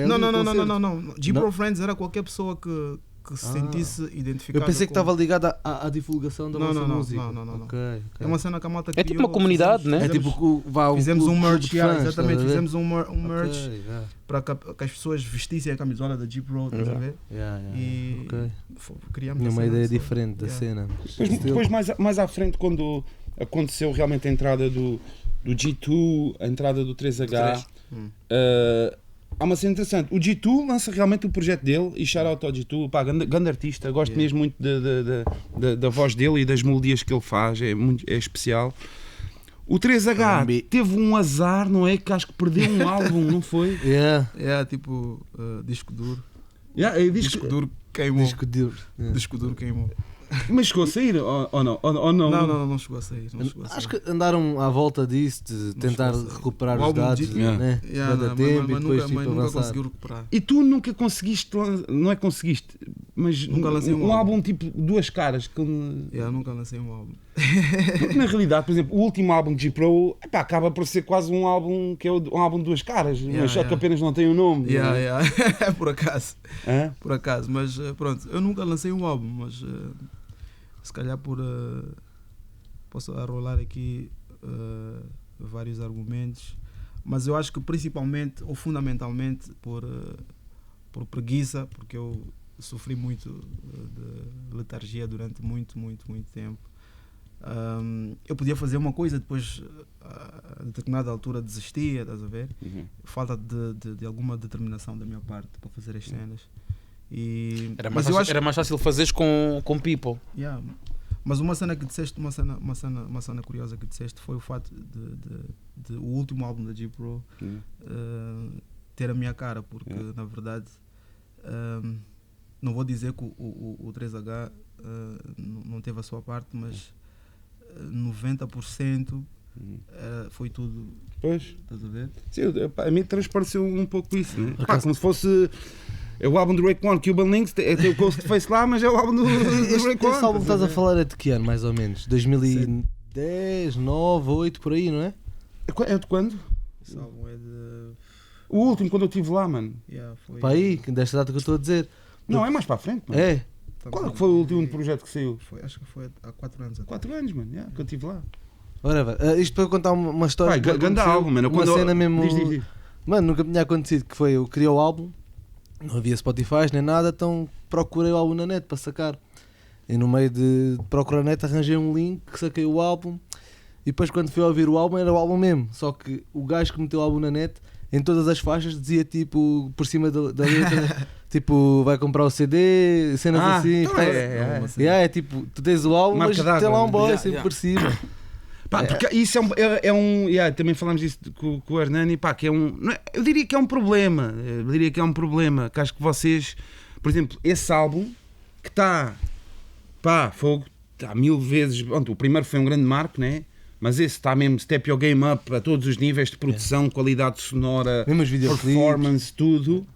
G-Pro Friends era qualquer pessoa que que se sentisse identificado. Eu pensei que estava ligado à divulgação da vossa música. Não. Ok. É uma cena que a malta É tipo uma comunidade, né? É tipo fizemos um merch, de fãs, exatamente, estás a ver? fizemos um merch Ok, yeah. para que as pessoas vestissem a camisola da G-Pro, estás a ver? E Ok. criamos Tinha a uma cena, ideia só. diferente da Yeah. cena. Depois mais à frente, quando aconteceu realmente a entrada do G2, a entrada do 3H, há uma cena interessante. O G2 lança realmente o projeto dele, e shout out ao G2, pá, grande artista, gosto mesmo muito da voz dele e das melodias que ele faz, é especial. O 3H teve um azar, não é? Que acho que perdeu um álbum, não foi? É tipo disco duro. Disco duro queimou. Disco duro. Disco duro queimou. Mas chegou a sair ou não? Ou não? Não chegou a sair. Acho que andaram à volta disso, de tentar recuperar O os álbum dados, de- né? Vai dar tempo e depois tipo, nunca avançar. conseguiu recuperar. E tu nunca conseguiste, não é conseguiste, mas Nunca lancei um álbum tipo duas caras. Nunca lancei um álbum. Porque na realidade, por exemplo, o último álbum de G-Pro acaba por ser quase um álbum que é um álbum de duas caras, mas só que apenas não tem o nome. não é? Por acaso. Hã? Por acaso. Mas pronto, eu nunca lancei um álbum, mas se calhar posso arrolar aqui vários argumentos, mas eu acho que principalmente ou fundamentalmente por preguiça, porque eu sofri muito de letargia durante muito tempo. Eu podia fazer uma coisa, depois a determinada altura desistia, estás a ver? Falta de alguma determinação da minha parte para fazer as cenas. Era mais fácil fazeres com people. Yeah. Mas uma cena que disseste, uma cena curiosa que disseste foi o fato de o último álbum da G-Pro ter a minha cara, porque na verdade não vou dizer que o 3H não teve a sua parte, mas 90% foi tudo. Pois. Estás a ver? Sim, a mim transpareceu um pouco isso, né? Pá, como se fosse o álbum do Raekwon, Cuban Links, tem o Ghostface lá, mas é o álbum do Raekwon. Esse álbum que estás a falar é de que ano, mais ou menos? 2010, 9, 8, por aí, não é? É de quando? Esse álbum é de. O último, quando eu estive lá, mano. Foi. Para aí, desta data que eu estou a dizer. Não, é mais para a frente, mano. É? Qual que foi o último projeto que saiu? Acho que foi há 4 anos. 4 anos, mano, que eu estive lá. Ora, isto para eu contar uma história. Vai, ganda álbum, mano. Uma cena mesmo. Diz. Mano, nunca me tinha acontecido, que foi, eu criei o álbum, não havia Spotify nem nada, então procurei o álbum na net para sacar. E no meio de procurar na net arranjei um link, saquei o álbum, e depois quando fui ouvir o álbum era o álbum mesmo, só que o gajo que meteu o álbum na net, em todas as faixas dizia tipo, por cima da letra, tipo, vai comprar o CD, cenas assim. Então É tipo, tu tens o álbum, Marca mas tem lá um boy d'água. sempre por cima. Pá, porque isso também falámos disso com o Hernani, pá, que é eu diria que é um problema, que acho que vocês, por exemplo, esse álbum, que está, fogo, está 1000 vezes, pronto, o primeiro foi um grande marco, né? Mas esse está mesmo step your game up a todos os níveis de produção, qualidade sonora, performance, tudo,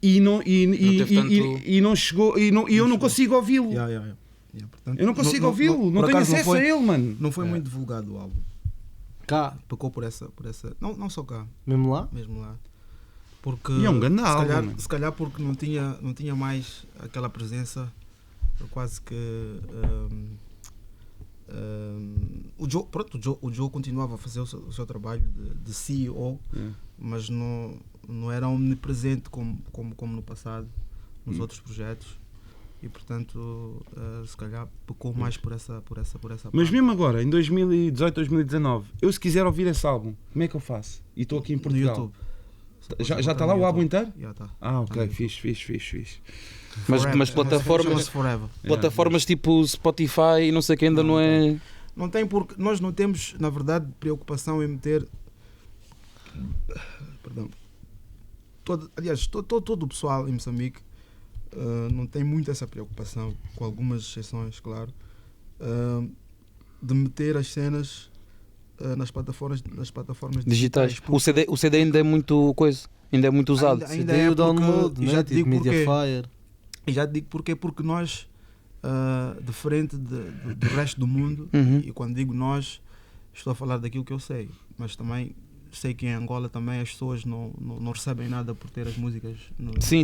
e não chegou, e eu não consigo ouvi-lo. Portanto, Eu não consigo ouvi-lo, não tenho acesso a ele, mano. Não foi muito divulgado o álbum. Cá. Pecou por essa. Não só cá. Mesmo lá? Porque, E é um grande álbum. Se calhar porque não tinha mais aquela presença, quase que. O Joe continuava a fazer o seu trabalho de CEO, mas não era omnipresente como no passado, nos outros projetos. E portanto, se calhar pecou mais por essa parte. Mas mesmo agora, em 2018, 2019, eu se quiser ouvir esse álbum, como é que eu faço? E estou aqui em Portugal. No YouTube. Já está lá o álbum inteiro? Já está. Ok, fixe. Mas plataformas tipo Spotify e não sei o que ainda não é. Não tem, porque nós não temos, na verdade, preocupação em meter. Perdão. Todo o pessoal em Moçambique não tem muito essa preocupação, com algumas exceções, claro, de meter as cenas nas plataformas digitais. O CD ainda é muito coisa, ainda é muito usado. Ainda CD é o download, e já né? te digo tipo porquê. Mediafire. E já te digo porquê, porque nós, diferente do resto do mundo, e quando digo nós, estou a falar daquilo que eu sei, mas também sei que em Angola também as pessoas não recebem nada por ter as músicas. Sim,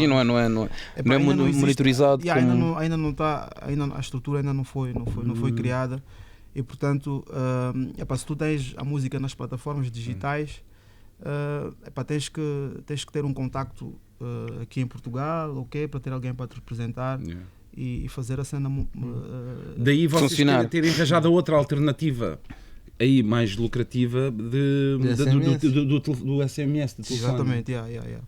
não é monitorizado. Ainda não está, a estrutura ainda não foi criada. E portanto, se tu tens a música nas plataformas digitais, tens que ter um contacto aqui em Portugal, ok, para ter alguém para te representar e fazer a cena. Daí vocês funcionar. terem arranjado outra alternativa aí mais lucrativa do SMS. Do exatamente,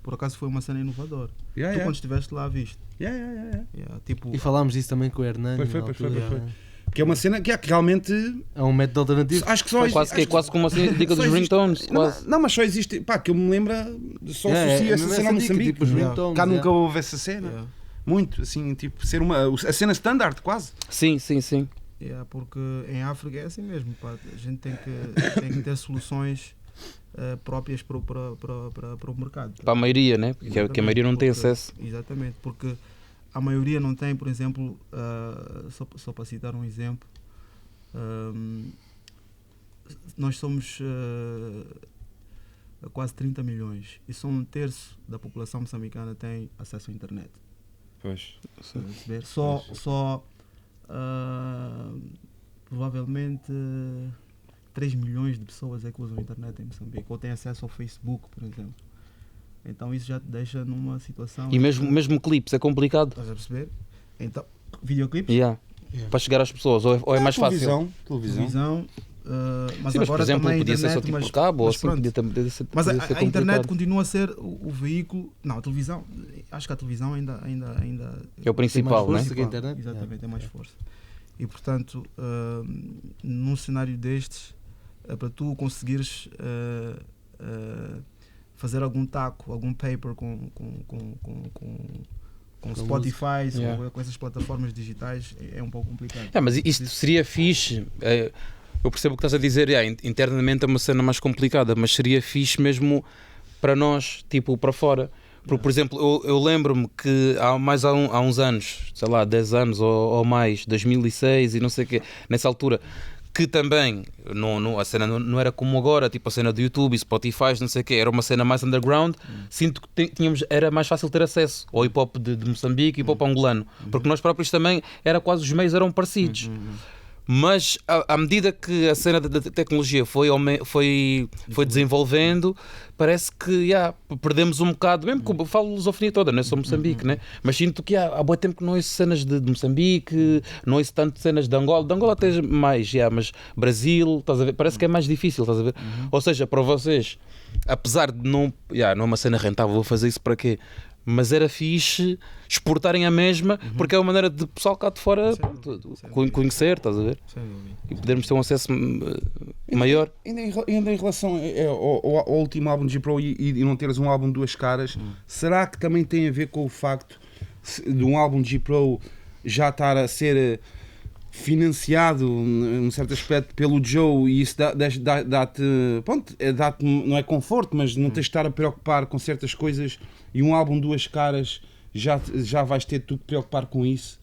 por acaso foi uma cena inovadora. Tu quando estiveste lá viste. Tipo, E falámos disso também com o Hernani. Foi. Que é uma cena que realmente é um método alternativo. Acho que só quase como assim dica dos ringtones. Não, mas só existe. Que eu me lembro, só associo essa cena a Moçambique. Tipo, cá nunca houve essa cena. Muito, assim, tipo, ser a cena standard, quase. Sim. Porque em África é assim mesmo. A gente tem que ter soluções próprias para o mercado. Para a maioria, né? Porque a maioria não tem acesso. Exatamente, porque a maioria não tem, por exemplo, só para citar um exemplo, nós somos quase 30 milhões e só 1/3 da população moçambicana tem acesso à internet. Pois. Só provavelmente 3 milhões de pessoas é que usam a internet em Moçambique ou têm acesso ao Facebook, por exemplo. Então isso já te deixa numa situação... E mesmo clipes é complicado. Estás a perceber? Então, videoclipes? Para chegar às pessoas, ou é mais fácil? Televisão. Mas sim, mas agora por exemplo, também podia ser só internet, tipo cabo, ou assim, mas a internet continua a ser o veículo. Não, a televisão, acho que a televisão ainda é o principal, né? Exatamente, é mais força. E portanto, num cenário destes, para tu conseguires fazer algum taco, algum paper com Spotify ou com essas plataformas digitais é um pouco complicado. Mas isto seria fixe. Eu percebo o que estás a dizer, internamente é uma cena mais complicada, mas seria fixe mesmo para nós, tipo, para fora. Porque, por exemplo, eu lembro-me que há uns anos, sei lá, 10 anos ou mais, 2006 e não sei o quê, nessa altura, que também a cena não era como agora, tipo a cena do YouTube e Spotify, não sei o quê, era uma cena mais underground. Sinto que era mais fácil ter acesso ao hip-hop de Moçambique e hip-hop angolano, porque nós próprios também, quase os meios eram parecidos. Mas à medida que a cena da tecnologia foi desenvolvendo, parece que perdemos um bocado, mesmo que eu falo lusofonia toda, não é só Moçambique, né? Mas sinto que há bom tempo que não ouço cenas de Moçambique, não ouço tanto cenas de Angola. De Angola até mais, mas Brasil, estás a ver? Parece que é mais difícil, estás a ver? Ou seja, para vocês, apesar de não é uma cena rentável, vou fazer isso para quê? Mas era fixe exportarem a mesma, porque é uma maneira de pessoal cá de fora conhecer, estás a ver? E podermos ter um acesso maior. Ainda em relação ao último álbum de G-Pro e não teres um álbum de duas caras, será que também tem a ver com o facto de um álbum de G-Pro já estar a ser financiado, num certo aspecto, pelo Joe, e isso dá-te, não é conforto, mas não tens de estar a preocupar com certas coisas, e um álbum duas caras já vais ter tu que preocupar com isso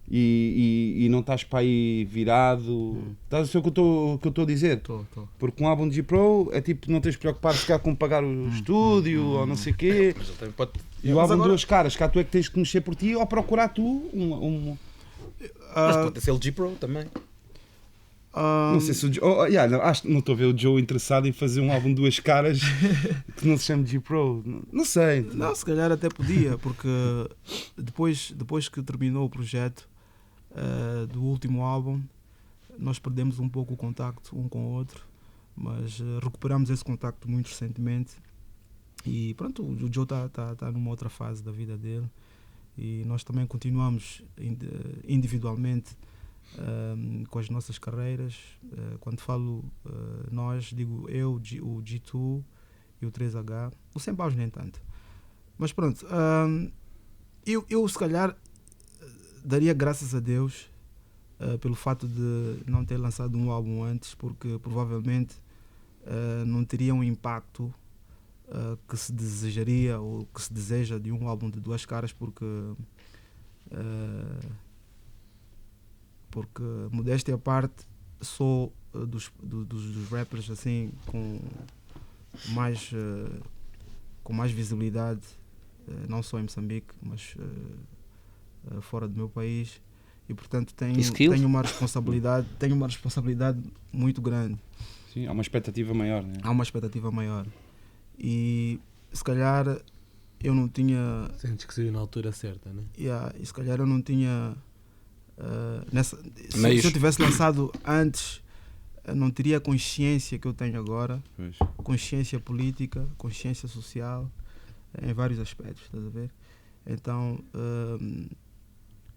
e não estás para aí virado. Estás a ver o que eu estou a dizer? Tô. Porque um álbum de G-Pro é tipo, não tens de preocupar se cá com pagar o estúdio ou não sei o quê. E o álbum de duas caras, cá tu é que tens que mexer por ti ou procurar tu mas pode ser o G-Pro também. Não sei se o Joe. Não estou a ver o Joe interessado em fazer um álbum de duas caras que não se chama G-Pro. Não sei. Não, se calhar até podia, porque depois que terminou o projeto do último álbum, nós perdemos um pouco o contacto um com o outro, mas recuperamos esse contacto muito recentemente. E pronto, o Joe está numa outra fase da vida dele. E nós também continuamos individualmente com as nossas carreiras. Quando falo nós, digo eu, o G2 e o 3H. O Sem Paus nem tanto. Mas pronto, eu se calhar daria graças a Deus pelo fato de não ter lançado um álbum antes, porque provavelmente não teria um impacto que se desejaria ou que se deseja de um álbum de duas caras, porque modéstia à parte, sou dos rappers assim com mais visibilidade, não só em Moçambique, mas fora do meu país, e portanto tenho uma responsabilidade muito grande. Sim, há uma expectativa maior, né? Há uma expectativa maior. E se calhar eu não tinha... Sentes que saiu na altura certa, né? E se calhar eu não tinha... se eu tivesse lançado antes, não teria a consciência que eu tenho agora. Pois. Consciência política, consciência social, em vários aspectos, estás a ver? Então,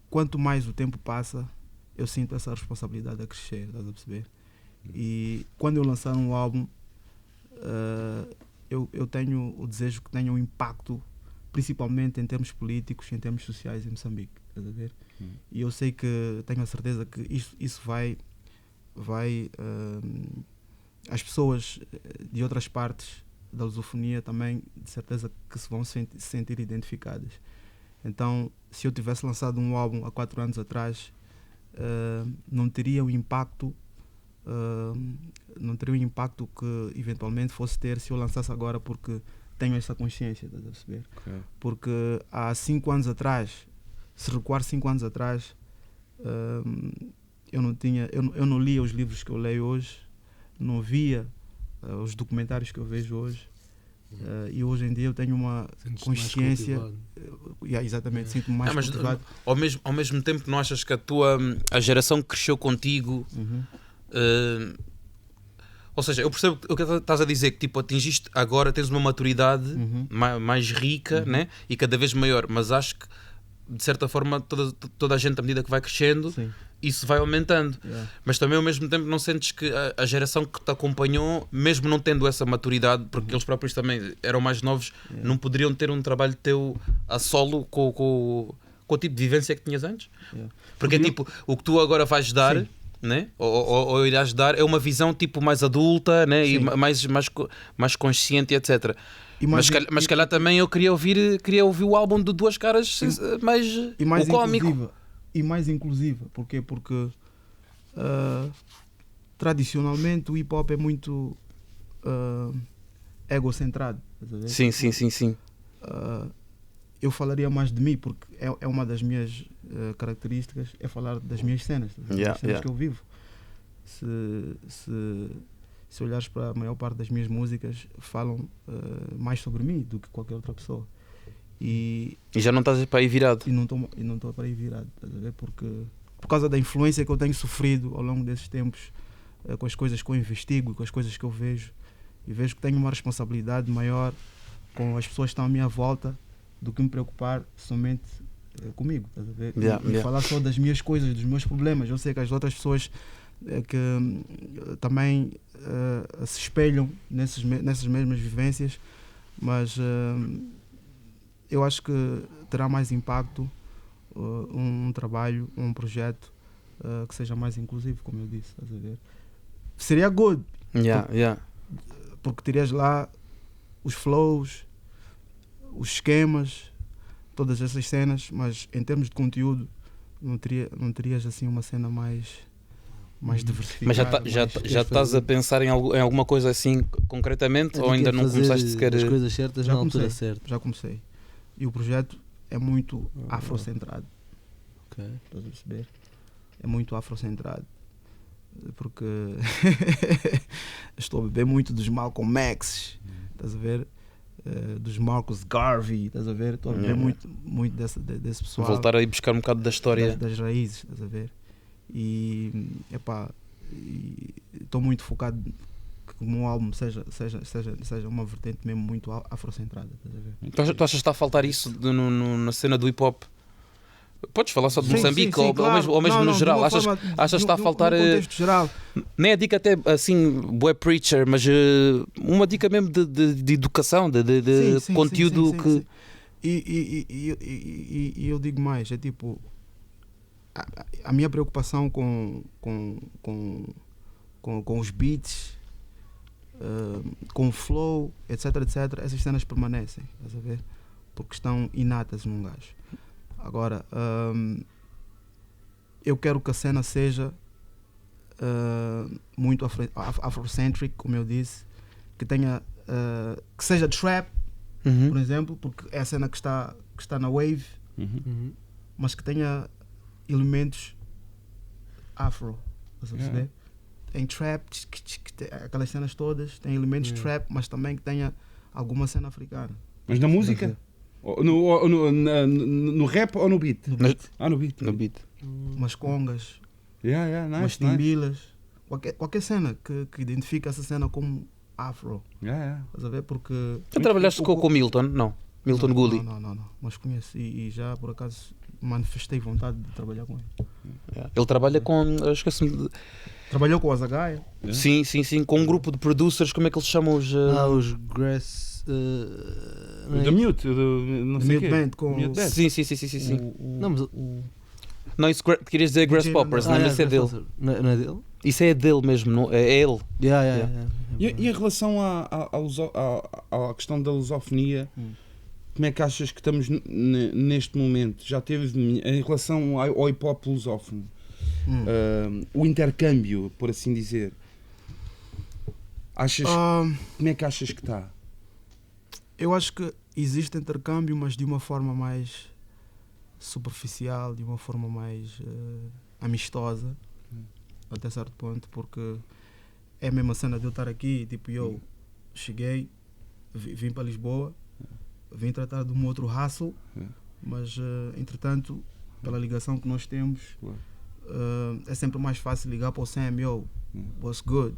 quanto mais o tempo passa, eu sinto essa responsabilidade a crescer, estás a perceber? E quando eu lançar um álbum, eu tenho o desejo que tenha um impacto, principalmente em termos políticos, em termos sociais em Moçambique, estás a ver? E eu sei que, tenho a certeza que isso vai as pessoas de outras partes da lusofonia também, de certeza que se vão se sentir identificadas. Então, se eu tivesse lançado um álbum há 4 anos atrás, não teria o impacto que eventualmente fosse ter se eu lançasse agora, porque tenho essa consciência, estás a perceber? Okay. Porque há 5 anos atrás, se recuar 5 anos atrás, eu não lia os livros que eu leio hoje, não via os documentários que eu vejo hoje, e hoje em dia eu tenho uma consciência, exatamente, sinto-me mais cultivado. Ao mesmo tempo, não achas que a geração que cresceu contigo, ou seja, eu percebo o que estás a dizer, que tipo, atingiste agora, tens uma maturidade mais rica, né? E cada vez maior, mas acho que de certa forma toda a gente, à medida que vai crescendo, sim, isso vai aumentando. Mas também ao mesmo tempo não sentes que a geração que te acompanhou, mesmo não tendo essa maturidade, porque eles próprios também eram mais novos, não poderiam ter um trabalho teu a solo com o tipo de vivência que tinhas antes? Porque tipo, o que tu agora vais dar, né? ou irás dar, é uma visão tipo mais adulta, né? E mais consciente, etc. Mas se calhar também eu queria ouvir o álbum de Duas Caras mais cómico. E mais inclusiva. Porquê? Porque tradicionalmente o hip hop é muito egocentrado. Sim. Eu falaria mais de mim, porque é uma das minhas características, é falar das minhas cenas, das cenas que eu vivo. Se olhares para a maior parte das minhas músicas, falam mais sobre mim do que qualquer outra pessoa. E já não estás para aí virado? E não estou para aí virado, estás a ver? Porque, por causa da influência que eu tenho sofrido ao longo desses tempos, com as coisas que eu investigo, com as coisas que eu vejo, e vejo que tenho uma responsabilidade maior com as pessoas que estão à minha volta do que me preocupar somente comigo, estás a ver? E falar só das minhas coisas, dos meus problemas. Eu sei que as outras pessoas que também se espelham nessas mesmas vivências, mas eu acho que terá mais impacto um trabalho, um projeto que seja mais inclusivo, como eu disse, estás a ver? Seria good, porque terias lá os flows, os esquemas, todas essas cenas, mas em termos de conteúdo não terias assim uma cena mais diversificada. Mas já estás a pensar em alguma coisa assim concretamente, ou ainda não começaste sequer? As coisas certas na altura certa. Já comecei. E o projeto é muito afrocentrado. Okay. Estás a perceber? É muito afrocentrado. Porque estou a beber muito dos Malcolm X, estás a ver? Dos Marcus Garvey, estás a ver? Estou a beber muito desse pessoal. Voltar a ir buscar um bocado da história. Das raízes, estás a ver? E estou muito focado que o meu álbum seja uma vertente mesmo muito afrocentrada, estás a ver? Tu achas que está a faltar isso na cena do hip hop? Podes falar só de Moçambique, ou mesmo no geral? Achas que está a faltar? No contexto geral. Nem a dica até assim, boa preacher, mas uma dica mesmo de educação, de conteúdo que. E eu digo mais, é tipo, a minha preocupação com os beats, com o flow, etc, essas cenas permanecem, estás a ver? Porque estão inatas num gajo. Agora, eu quero que a cena seja muito afrocentric, como eu disse, que tenha que seja trap, Uhum. por exemplo, porque é a cena que está na wave, Uhum. mas que tenha elementos afro, estás a perceber? Tem trap, aquelas cenas todas, tem elementos trap, mas também que tenha alguma cena africana. Mas na música? No rap ou no beat? No beat. No beat. No beat. Umas congas, Nice, umas nice. timbilas, qualquer cena que identifica essa cena como afro, Yeah. estás a ver? Porque Tu trabalhaste com o Milton? Não. Milton Gully. Não, mas conheço e já por acaso manifestei vontade de trabalhar com ele. Ele trabalha com. Eu esqueci-me de- Trabalhou com o Azagaia. Sim, com um grupo de producers, como é que eles chamam os. Os Grass. Não é The isso? Mute, não sei o Mute quê. Band com Mute Band. Sim. Não, mas. Não, isso querias dizer Grass DJ Poppers, não, yeah, mas isso é dele. Grass Poppers. Não é dele? Isso é dele mesmo, não, é ele. Yeah. E em relação à questão da lusofonia, como é que achas que estamos neste momento? Já teve, em relação ao hip hop lusófono, o intercâmbio, por assim dizer, achas, como é que achas que está? Eu acho que existe intercâmbio, mas de uma forma mais superficial, de uma forma mais amistosa, até certo ponto, porque é a mesma cena de eu estar aqui, tipo, eu cheguei, vim para Lisboa, vim tratar de um outro hustle, mas entretanto, pela ligação que nós temos, é sempre mais fácil ligar para o Sam, what's good?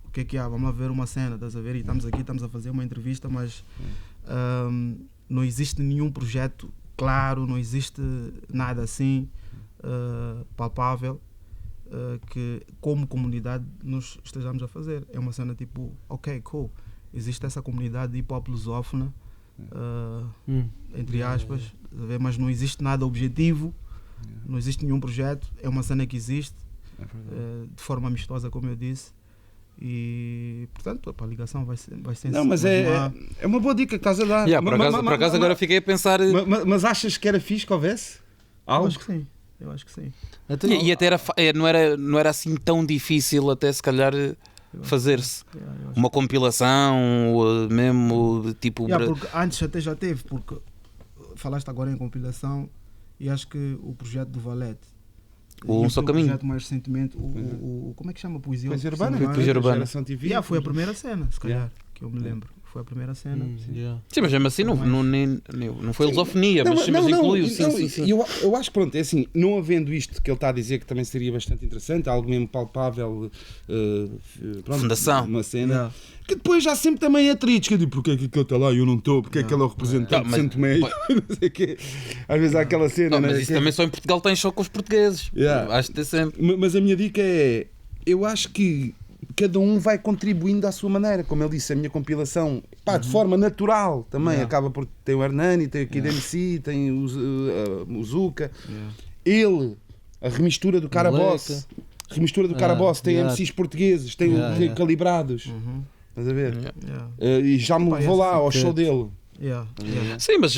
O que é que há? Vamos lá ver uma cena, estás a ver? E estamos aqui, estamos a fazer uma entrevista, mas não existe nenhum projeto claro, não existe nada assim palpável que como comunidade nós estejamos a fazer. É uma cena tipo, ok, cool, existe essa comunidade de hip hop lusófona, entre aspas, estás a ver? Mas não existe nada objetivo, não existe nenhum projeto, é uma cena que existe de forma amistosa, como eu disse. E portanto a ligação vai ser Não, mas é uma boa dica que estás a dar. Por acaso agora fiquei a pensar. Mas achas que era fixe que houvesse algo? Eu acho que sim. E até não era assim tão difícil, até se calhar, fazer-se uma compilação, mesmo tipo. Porque antes até já teve, porque falaste agora em compilação e acho que o projeto do Valete. Um Só Caminho. O projeto mais recentemente, como é que chama? Poesia Urbana. Poesia Urbana. Geração TV. Foi a primeira cena, se calhar, que eu me lembro. Foi a primeira cena. Sim, mas mesmo assim não foi lusofonia, mas incluiu. Sim. Eu acho que pronto, é assim, não havendo isto que ele está a dizer, que também seria bastante interessante, algo mesmo palpável, pronto, Fundação. uma cena, que depois já sempre também é triste, que eu digo, porque é que ele está lá e eu não estou, porque é que ele é o representante de Santo Meio, não sei o quê. Às vezes há aquela cena. Mas isso também só em Portugal tem choque com os portugueses. Acho que tem sempre. Mas a minha dica é, eu acho que cada um vai contribuindo à sua maneira, como ele disse, a minha compilação, de forma natural também, acaba por ter o Hernani, tem o Kid MC, tem o Zuka, ele, a remistura do Carabosse, tem MCs portugueses, tem calibrados, estás a ver? E já me vou lá ao show dele. Sim, mas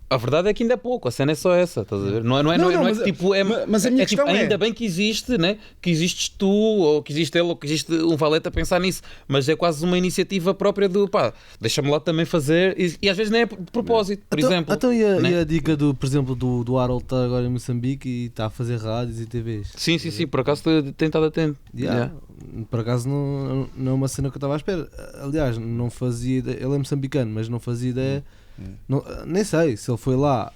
a verdade é que ainda é pouco, a cena é só essa, estás a ver? Mas a minha questão tipo, ainda bem que existe, né? Que existes tu, ou que existe ele, ou que existe um Valete a pensar nisso, mas é quase uma iniciativa própria do deixa-me lá também fazer, e às vezes nem é de propósito, por exemplo. Então e a dica por exemplo, do Harold está agora em Moçambique e está a fazer rádios e TVs? Sim, por acaso tem estado atento. Por acaso não é uma cena que eu estava à espera. Aliás, não fazia ideia, ele é moçambicano, mas não fazia ideia. Nem sei se ele foi lá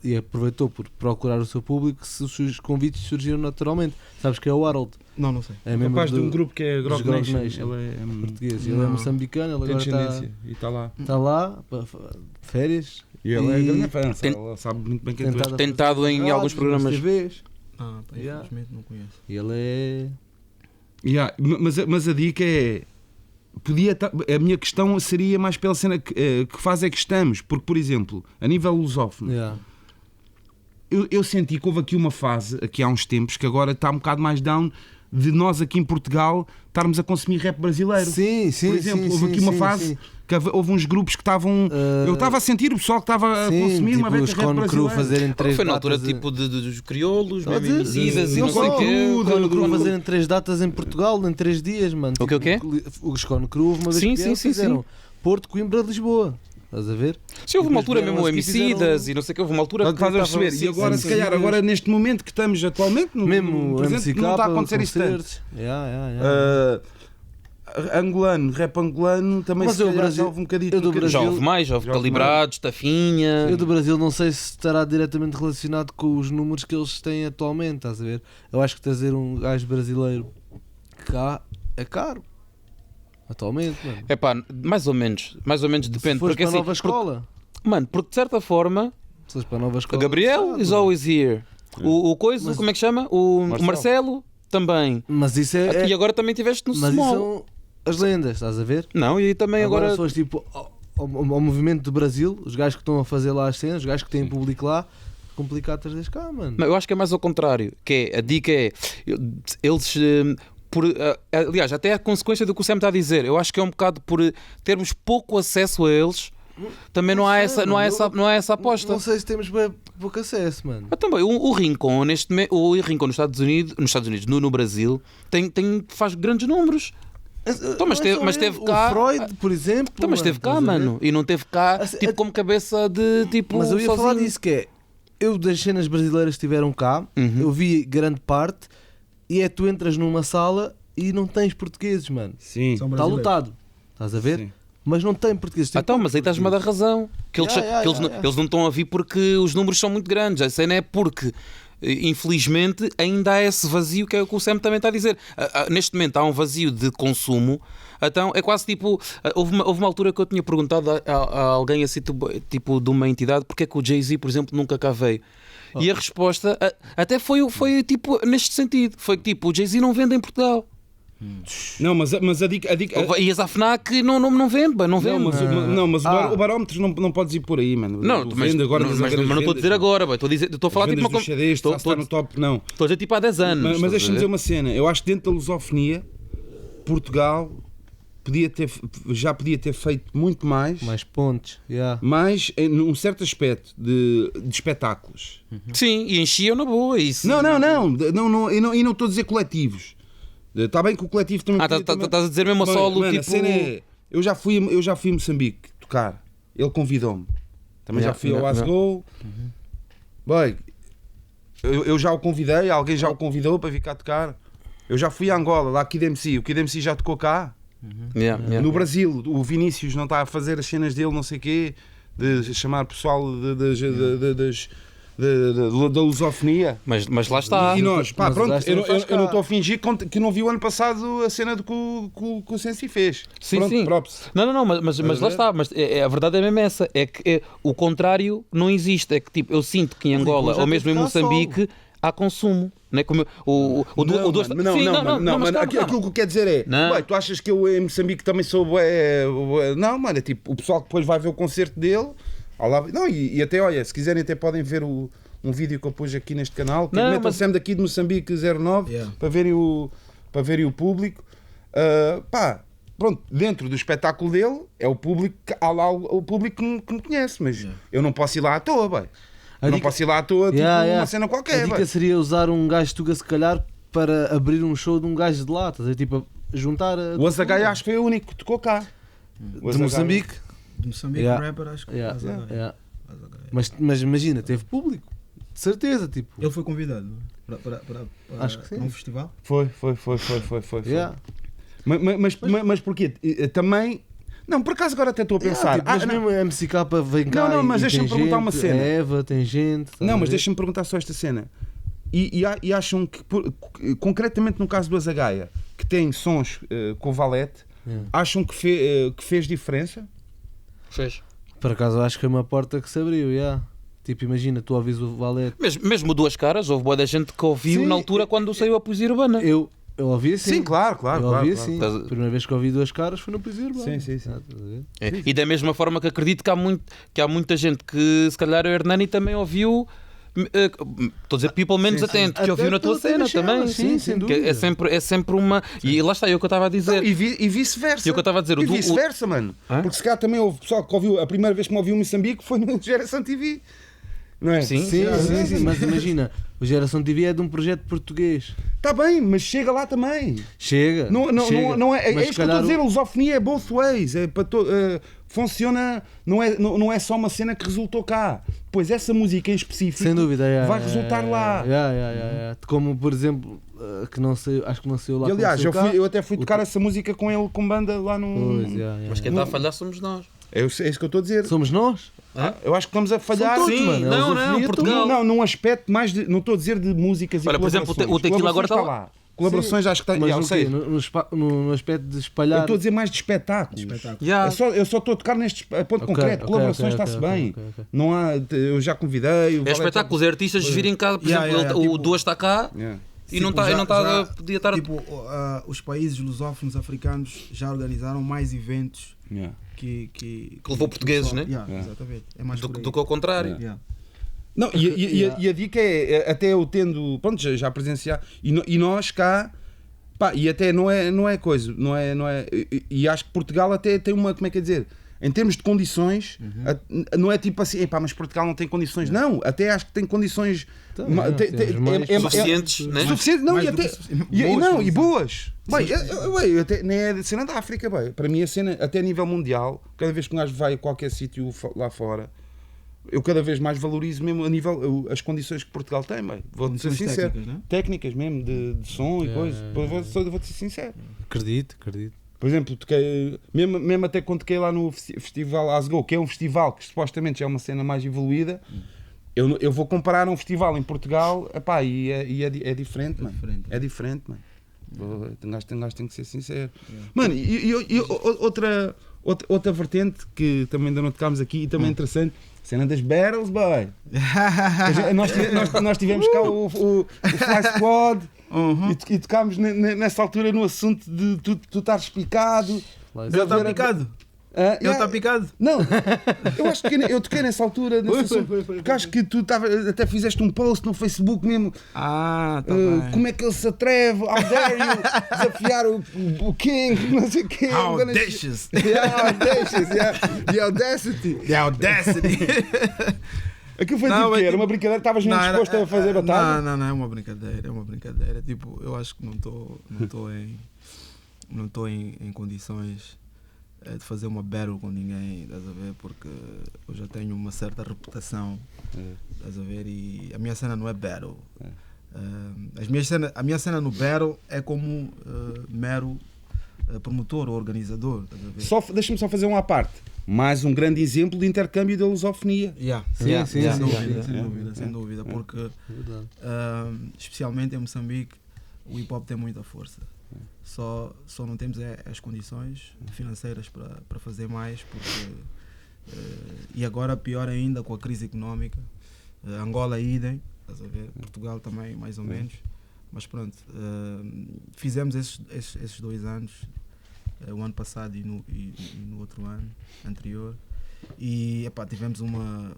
e aproveitou por procurar o seu público, se os convites surgiram naturalmente. Sabes que é o Harold? Não sei. É mesmo Capaz de um grupo que é Grog Nation. Ele é português, ele é moçambicano, ele Tem agora descendência e está lá. está lá para férias. E ele é grande fã, ele sabe muito bem quem tu és. Tem estado em alguns programas. TVs. Infelizmente não conheço. E ele é... Mas a dica é, a minha questão seria mais pela cena que fase é que estamos, porque por exemplo, a nível lusófono, eu senti que houve aqui uma fase, aqui há uns tempos, que agora está um bocado mais down de nós aqui em Portugal estarmos a consumir rap brasileiro. Sim, sim, Por exemplo, sim, houve sim, aqui uma sim, fase sim. que houve uns grupos que estavam... eu estava a sentir o pessoal que estava a consumir tipo uma beca os rap Cone Crew brasileiro. fazem 3 Foi na altura datas tipo dos crioulos, Estava a mesmo dizer, Emicidas e não não sei só o quê. o Cone Crew fazerem 3 datas em Portugal em 3 dias, mano. O quê? Os Cone Crew uma vez Sim, que vieram, sim, fizeram Porto, Coimbra, Lisboa. Estás a ver? Sim, houve uma altura Depois mesmo o vieram os que Emicidas fizeram- e não sei o que, houve uma altura que Estás a perceber? sim, E agora, sim, se sim. calhar, agora neste momento que estamos atualmente, no Mesmo o presente, MCK, não está a acontecer isto tanto. concertos. Angolano, rap angolano, também Mas se eu, calhar Brasil- já houve um bocadinho. eu do Já Brasil- houve mais, já houve Já houve Calibrados, Tafinha. Eu do Brasil não sei se estará diretamente relacionado com os números que eles têm atualmente, estás a ver? Eu acho que trazer um gajo brasileiro cá é caro. Atualmente, mano. É pá, mais ou menos depende. Se fores Porque para a assim, nova escola, mano, porque de certa forma, se fores para a nova o escola, Gabriel sabe, is mano. always here. O coisa, Mas- como é que chama? O Marcelo. Marcelo também. Mas isso é, E agora também tiveste no mas isso Small. são as lendas, estás a ver? Não, e também Agora, agora. se fores tipo ao movimento do Brasil, os gajos que estão a fazer lá as cenas, os gajos que têm público lá, complicado trazer cá, mano. Não, eu acho que é mais ao contrário. Que é, a dica é. Eles. Aliás, até a consequência do que o Sam está a dizer. Eu acho que é um bocado por termos pouco acesso a eles. Também não há sei, essa, mano, não há essa aposta. Não sei se temos bem pouco acesso, mano. Também, o Rincon, o Rincon nos Estados Unidos, no Brasil, faz grandes números. Então, mas Não é teve- só mas ele. teve cá- O Freud, por exemplo. Então, mas mano, esteve cá, estás a ver? mano. E não teve cá, Assim, tipo, é- como cabeça de, tipo, Mas eu ia falar sozinho. disso, que é, eu das cenas brasileiras que estiveram cá, Uhum. eu vi grande parte, e é tu entras numa sala e não tens portugueses, mano. Sim. São Está brasileiros. lotado, estás a ver? Sim. Mas não tem portugueses. Tem Então, poucos mas aí estás-me a dar portugueses. razão. Que eles, Yeah, que eles, yeah, yeah. eles não estão a vir porque os números são muito grandes. A cena é porque, infelizmente, ainda há esse vazio que é o que o Sam também está a dizer. Neste momento há um vazio de consumo. Então é quase tipo. Houve uma altura que eu tinha perguntado a alguém assim, tipo de uma entidade, porque é que o Jay-Z, por exemplo, nunca cá veio. E a resposta até foi tipo neste sentido. Foi que tipo, o Jay-Z não vende em Portugal. Não, mas a dica. E a FNAC não vende, bem, não Não, vende. mas o barómetro não podes ir por aí, mano. Não, O mas, vende agora, mas não estou a dizer agora, bem, estou a falar tipo uma dos CDs, estou está no top, não. a dizer tipo há 10 anos. Mas estás a deixa-me ver? dizer uma cena. Eu acho que dentro da lusofonia, Portugal já podia ter feito muito mais, Mais pontos, yeah. num certo aspecto de espetáculos. Sim, e enchiam na boa. Isso. Não, e não estou a dizer coletivos. Está bem que o coletivo também. Estás a dizer mesmo a solo, Mano, tipo. a cena é, eu já fui a Moçambique tocar. Ele convidou-me. Também já fui ao Asgo. Bem, eu já o convidei, alguém já o convidou para vir cá tocar. Eu já fui a Angola, lá Kid MC. O Kid MC já tocou cá. No Brasil, o Vinícius não está a fazer as cenas dele, não sei o quê, de chamar pessoal da lusofonia. Mas lá está. E nós, pá, Mas o pronto, gajo eu também faz não cá. estou a fingir que não vi o ano passado a cena que o Sensi fez. Sim, Pronto, sim. props. Não, mas lá está. Mas a verdade é mesmo essa. É que o contrário não existe. É que tipo, eu sinto que em Angola Rincon já ou mesmo em teve cá Moçambique há consumo. Não é como o do Sim, mas mano, calma. aquilo que eu quero dizer é, Não. ué, tu achas que eu em Moçambique também sou não, mano, é tipo, o pessoal que depois vai ver o concerto dele, não, e até, olha, se quiserem até podem ver um vídeo que eu pus aqui neste canal, que metam mas- sempre daqui de Moçambique 09, Yeah. para verem o público. Pá, pronto, dentro do espetáculo dele, é o público, há lá o público que me conhece, mas eu não posso ir lá à toa, bem. A Não dica- posso ir lá à toa, tipo, uma cena A qualquer, dica bem. seria usar um gajo de Tuga, se calhar, para abrir um show de um gajo de lá, estás a ver? Tipo, juntar a. O Azagaia acho que foi o único que tocou cá. O de Azagaia. Moçambique. De Moçambique, Yeah. rapper, acho que Yeah, Azagaia. yeah. Azagaia. Mas imagina, teve público. De certeza, tipo. Ele foi convidado para Acho que sim. um festival. Foi. Yeah. Mas porquê? Também. Não, por acaso agora até estou a pensar. Tipo, mas não, mesmo a MCK vem cá. Não, mas e deixa-me tem perguntar uma gente, cena. A Eva tem gente. estás não, a mas ver? deixa-me perguntar só esta cena. E acham que, concretamente no caso do Azagaia, que tem sons com o Valete, Yeah. acham que fez diferença? Fez. Por acaso acho que foi uma porta que se abriu, yeah. Tipo, imagina, tu ouvis o Valete. Mesmo Duas Caras, houve boa da gente que ouviu Sim. na altura quando saiu a poesia urbana. Eu ouvi assim. claro. Eu ouvi claro. assim. Estás a- A primeira vez que ouvi Duas Caras foi no Poesia Urbana. Sim. Ah, estás a ver? E da mesma forma que acredito que há muita gente que se calhar o Hernani também ouviu Estou a dizer people menos Sim, atento, que Até ouviu na tua cena também. sim, sem Que dúvida. é sempre uma. E lá está, é o que eu estava a dizer. Não, e vice-versa. E o que eu estava a dizer, E vice-versa, mano. Hã? Porque se calhar também houve pessoal que ouviu, a primeira vez que me ouviu Moçambique foi no Geração TV. Não é? Sim. Sim, mas imagina, o Geração TV é de um projeto português. Está bem, mas chega lá também. Chega. Não é Mas isso que eu estou a dizer, a lusofonia é both ways. É para funciona, não é só uma cena que resultou cá. Pois essa música em específico Sem dúvida, vai resultar lá. Como por exemplo, que não sei, acho que não sei lá. E, aliás, como saiu cá. eu até fui tocar essa música com ele, com banda lá no. Pois, Mas quem está a falhar somos nós. É isso que eu estou a dizer. Somos nós? Eu acho que estamos a falhar. São todos, Sim, mano. não, Portugal. Não, num aspecto mais de. Não estou a dizer de músicas e Olha, por exemplo, colaborações. o Tequila agora está lá. Colaborações acho que está. Mas Eu no sei. quê? No aspecto de Eu espalhar. estou a dizer mais de espetáculos. Yeah. Eu só estou a tocar neste ponto Ok, concreto. ok, Colaborações ok, está-se ok, bem. ok. Não há. Eu já convidei. É espetáculos, é artistas virem cá, por exemplo, o tipo- Duas está cá Yeah. e não está podia estar. Tipo, os países lusófonos africanos já organizaram mais eventos Yeah. que levou portugueses, pessoal- né? Yeah, exatamente. É mais do por aí. que ao contrário. Yeah. Não, e a dica é, até eu tendo, pronto, já presenciar, e nós cá, pá, e até não é coisa, não é, e acho que Portugal até tem uma, como é que é dizer, em termos de condições, não é tipo assim, epá, mas Portugal não tem condições, não, até acho que tem condições Suficientes, né? suficientes, não, Mais e do até, que suficiente. não, Boas e boas. Bem, até, nem é a cena da África, bem, para mim a cena, até a nível mundial, cada vez que um gajo vai a qualquer sítio lá fora, eu cada vez mais valorizo mesmo a nível as condições que Portugal tem, bem. Vou-te ser Condições sincero. técnicas, né? Técnicas mesmo, de som e coisas. Vou-te ser sincero. Acredito. Por exemplo, toquei, mesmo até quando toquei lá no Festival Asgo, que é um festival que supostamente já é uma cena mais evoluída, eu vou comparar um festival em Portugal, epá, e é diferente, mano. É diferente, mano. Um gajo tem que ser sincero. Mano, e outra vertente que também ainda não tocámos aqui e também é interessante, cena das battles, boy. nós tivemos cá o Fly Squad e tocámos nessa altura no assunto de tu estares picado. Ele está picado? Ele está picado? Não, eu acho que eu toquei nessa altura, porque acho que tu até fizeste um post no Facebook mesmo. Ah, tá Como é que ele se atreve, how dare you, desafiar o King, não sei o quê. Audacious. The Audacity. The Audacity. Aquilo foi Não, tipo mas que era tipo- uma brincadeira, estavas mesmo disposto a fazer batalha? Não, é uma brincadeira. Tipo, eu acho que não estou em condições de fazer uma battle com ninguém, estás a ver? Porque eu já tenho uma certa reputação, estás a ver? E a minha cena não é battle. A minha cena no battle é como mero promotor ou organizador, estás a ver? Deixa-me só fazer uma à parte. Mais um grande exemplo de intercâmbio da lusofonia. Sem dúvida, porque especialmente em Moçambique o hip hop tem muita força. Só não temos as condições financeiras para fazer mais, porque e agora pior ainda com a crise económica. Angola idem, estás a ver? Portugal também mais ou menos, mas pronto, fizemos esses 2 anos, o ano passado e no outro ano anterior, e epá, tivemos uma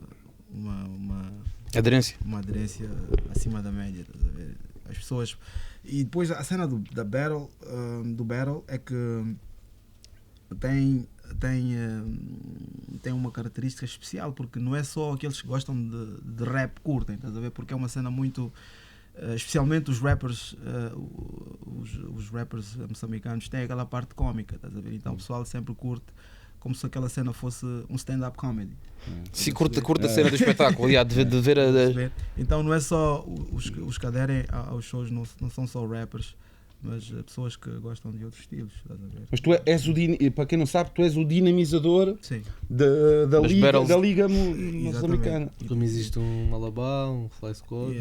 Aderência. acima da média, estás a ver? As pessoas, e depois a cena do battle é que tem uma característica especial, porque não é só aqueles que gostam de rap curtem, estás a ver? Porque é uma cena muito, especialmente os rappers, os rappers moçambicanos têm aquela parte cómica, estás a ver? Então o pessoal sempre curte como se aquela cena fosse um stand-up comedy. Se curta a cena do espetáculo, de ver Então não é só os que aderem aos shows, não são só rappers, mas pessoas que gostam de outros estilos, estás a ver? Mas tu és para quem não sabe, tu és o dinamizador Sim. da Liga Moçambicana. Como existe um Malabá, um Fly Squad.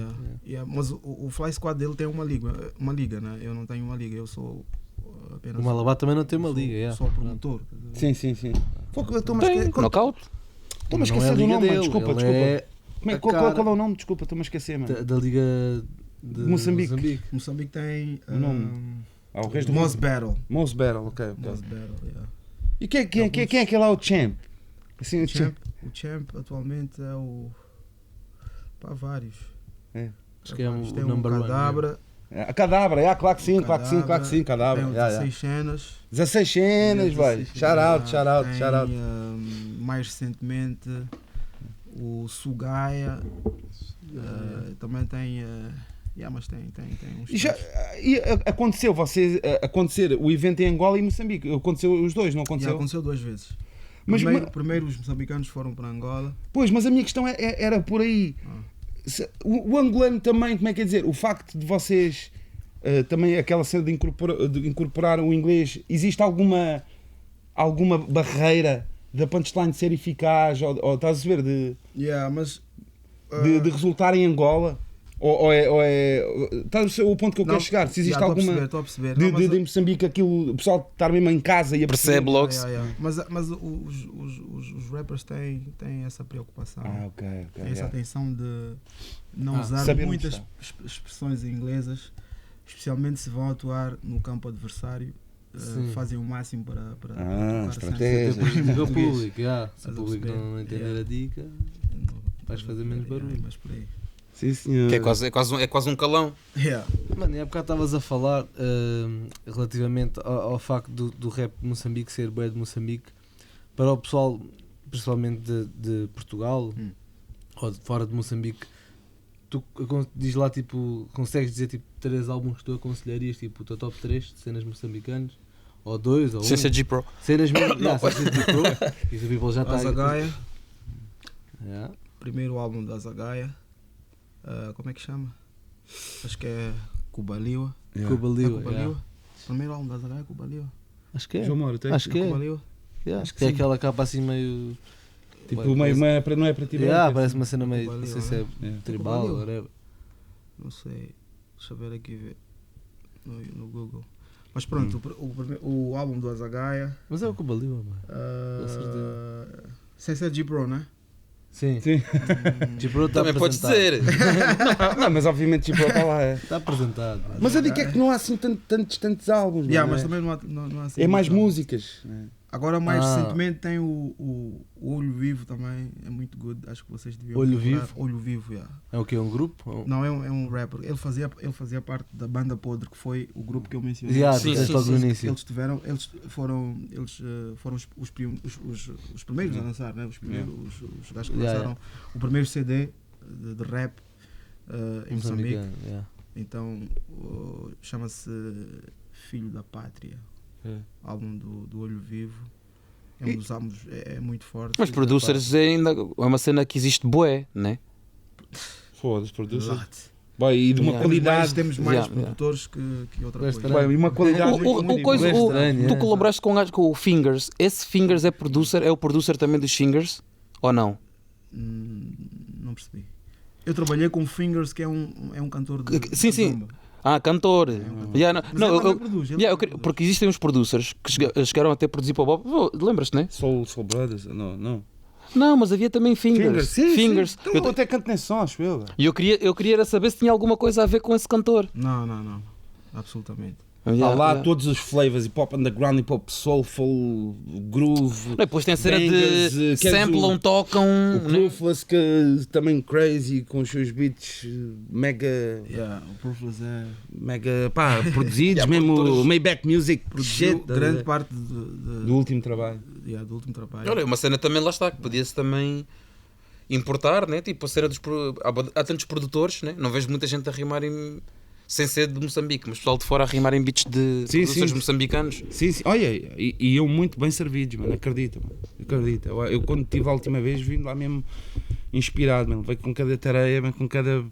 Mas o Fly Squad dele tem uma liga, né? Eu não tenho uma liga, eu sou apenas... O Malabá também não tem uma liga, Sou promotor. Sim. Estou-me knockout. a esquecer do nome, mano. Desculpa. É Qual é o nome? Desculpa, estou-me a esquecer, mano. da Liga de Moçambique. Moçambique tem O nome. O resto do Most Battle. Most Battle, ok. Most Battle, yeah. E quem é que é lá o champ? Assim, O champ atualmente é o Pá, vários. Acho que é Vários. o Tem number um one. Cadabra. A Cadabra, claro que sim, Cadabra. Tem 16 cenas. 16 cenas, velho. Shout out. Tem, mais recentemente o Sugaya. Também tem. Mas tem uns. E acontecer o evento em Angola e Moçambique. Aconteceu os dois, não aconteceu? Aconteceu 2 vezes. Mas, Primeiro os moçambicanos foram para Angola. Pois, mas a minha questão era por aí. O angolano também, como é que é dizer? O facto de vocês também aquela cena de incorporar o inglês, existe alguma barreira da punchline ser eficaz ou estás a ver de resultar em Angola? Ou estás a ver o ponto que eu quero chegar? Se existe alguma estou a perceber. de Moçambique, aquilo, o pessoal estar mesmo em casa e a percebe logo. Mas os rappers têm essa preocupação. Ok. Têm essa atenção de não usar muitas expressões inglesas, especialmente se vão atuar no campo adversário. Fazem o máximo para estratégia. O público, se o público não entender a dica, vais fazer menos barulho. Mas por aí. Sim, senhor. Que é quase um calão. Mano, e há bocado estavas a falar relativamente ao facto do rap de Moçambique ser bué de Moçambique. Para o pessoal, principalmente de Portugal ou de fora de Moçambique, tu diz lá, tipo, consegues dizer tipo 3 álbuns que tu aconselharias, tipo o teu top 3 de cenas moçambicanas? Ou 2 ou 1? Sem ser G-Pro. Cenas mesmo, sem ser G-Pro. E o people já está aí. Azagaia. Primeiro álbum da Azagaia. Como é que chama? Acho que é Cubaliwa. Cubaliwa. Primeiro álbum da Azagaia é Cubaliwa. Acho que é. João Moro, Acho que é. Cubaliwa. Acho que é aquela capa assim meio. Tipo, meio não é para ti. Parece uma cena meio. Não sei se é tribal ou whatever. Não sei. Deixa eu ver aqui no Google. Mas pronto, o álbum do Azagaia. Mas é o Cubaliwa, mano. Sem ser G-Pro, né? Sim. G-Pro está Também pode ser. Não, mas obviamente G-Pro está lá. Está apresentado. Mas eu digo que não há assim tantos álbuns. Mas também não há assim. É mais músicas. Agora, mais recentemente, tem o Olho Vivo também, é muito good. Acho que vocês deviam. Olho Vivo? Olho Vivo, É o que? É um grupo? Não, é um rapper. Ele fazia parte da Banda Podre, que foi o grupo que eu mencionei. Sim. Eles foram os primeiros a lançar, né? Os gajos que lançaram o primeiro CD de rap em Moçambique. Então, chama-se Filho da Pátria. Álbum do Olho Vivo. É um dos álbuns, é muito forte. Mas producers ainda é uma cena que existe bué, né? Foda-se, producers. Bem, e de uma qualidade. Temos mais produtores que outra coisa. Bem, e uma qualidade tu colaboraste com o Fingers. Esse Fingers é o producer também dos Fingers? Ou não? Não percebi. Eu trabalhei com o Fingers, que é um cantor de sim. zumba. Cantor. Produz, porque existem uns producers que chegaram até a produzir para o Bob. Lembras-te, né? Soul Brothers? Não, mas havia também Fingers. Sim. Então, eu até canto nesse som, acho eu. E eu queria saber se tinha alguma coisa a ver com esse cantor. Não. Absolutamente. Há lá todos os flavors, hip hop underground, hip hop soulful, groove. Depois tem a cena de samplam, tocam. O Proofless, que também crazy, com os seus beats mega. O Proofless é. Mega, produzidos, mesmo Maybach Music. Produziu grande parte do último trabalho. Do último trabalho. Olha, uma cena também lá está, que podia-se também importar, né? Tipo a cena dos. Há tantos produtores, né? Não vejo muita gente a rimar sem ser de Moçambique, mas pessoal de fora a rimar em beats de produtores moçambicanos. Sim. Olha, e eu muito bem servidos, mano. Acredita. Eu quando estive a última vez vim lá mesmo inspirado, mano. Veio com cada tareia, com cada.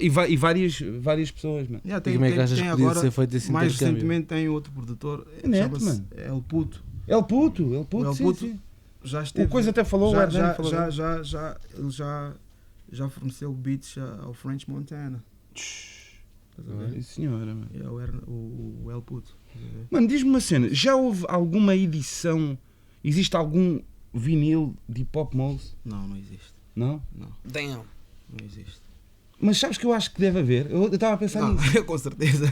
E várias pessoas, mano. E como é que achas que podia ser feito esse mais intercâmbio? recentemente tem outro produtor, chama-se El Puto. El Puto, sim. Já esteve, o Coisa até falou, ele já forneceu beats ao French Montana. Senhora, mano. É o El Puto. Mano, diz-me uma cena, já houve alguma edição, existe algum vinil de Hip Hop Mode? Não existe. Não? Damn. Não existe. Mas sabes que eu acho que deve haver? Eu estava a pensar nisso. Com certeza.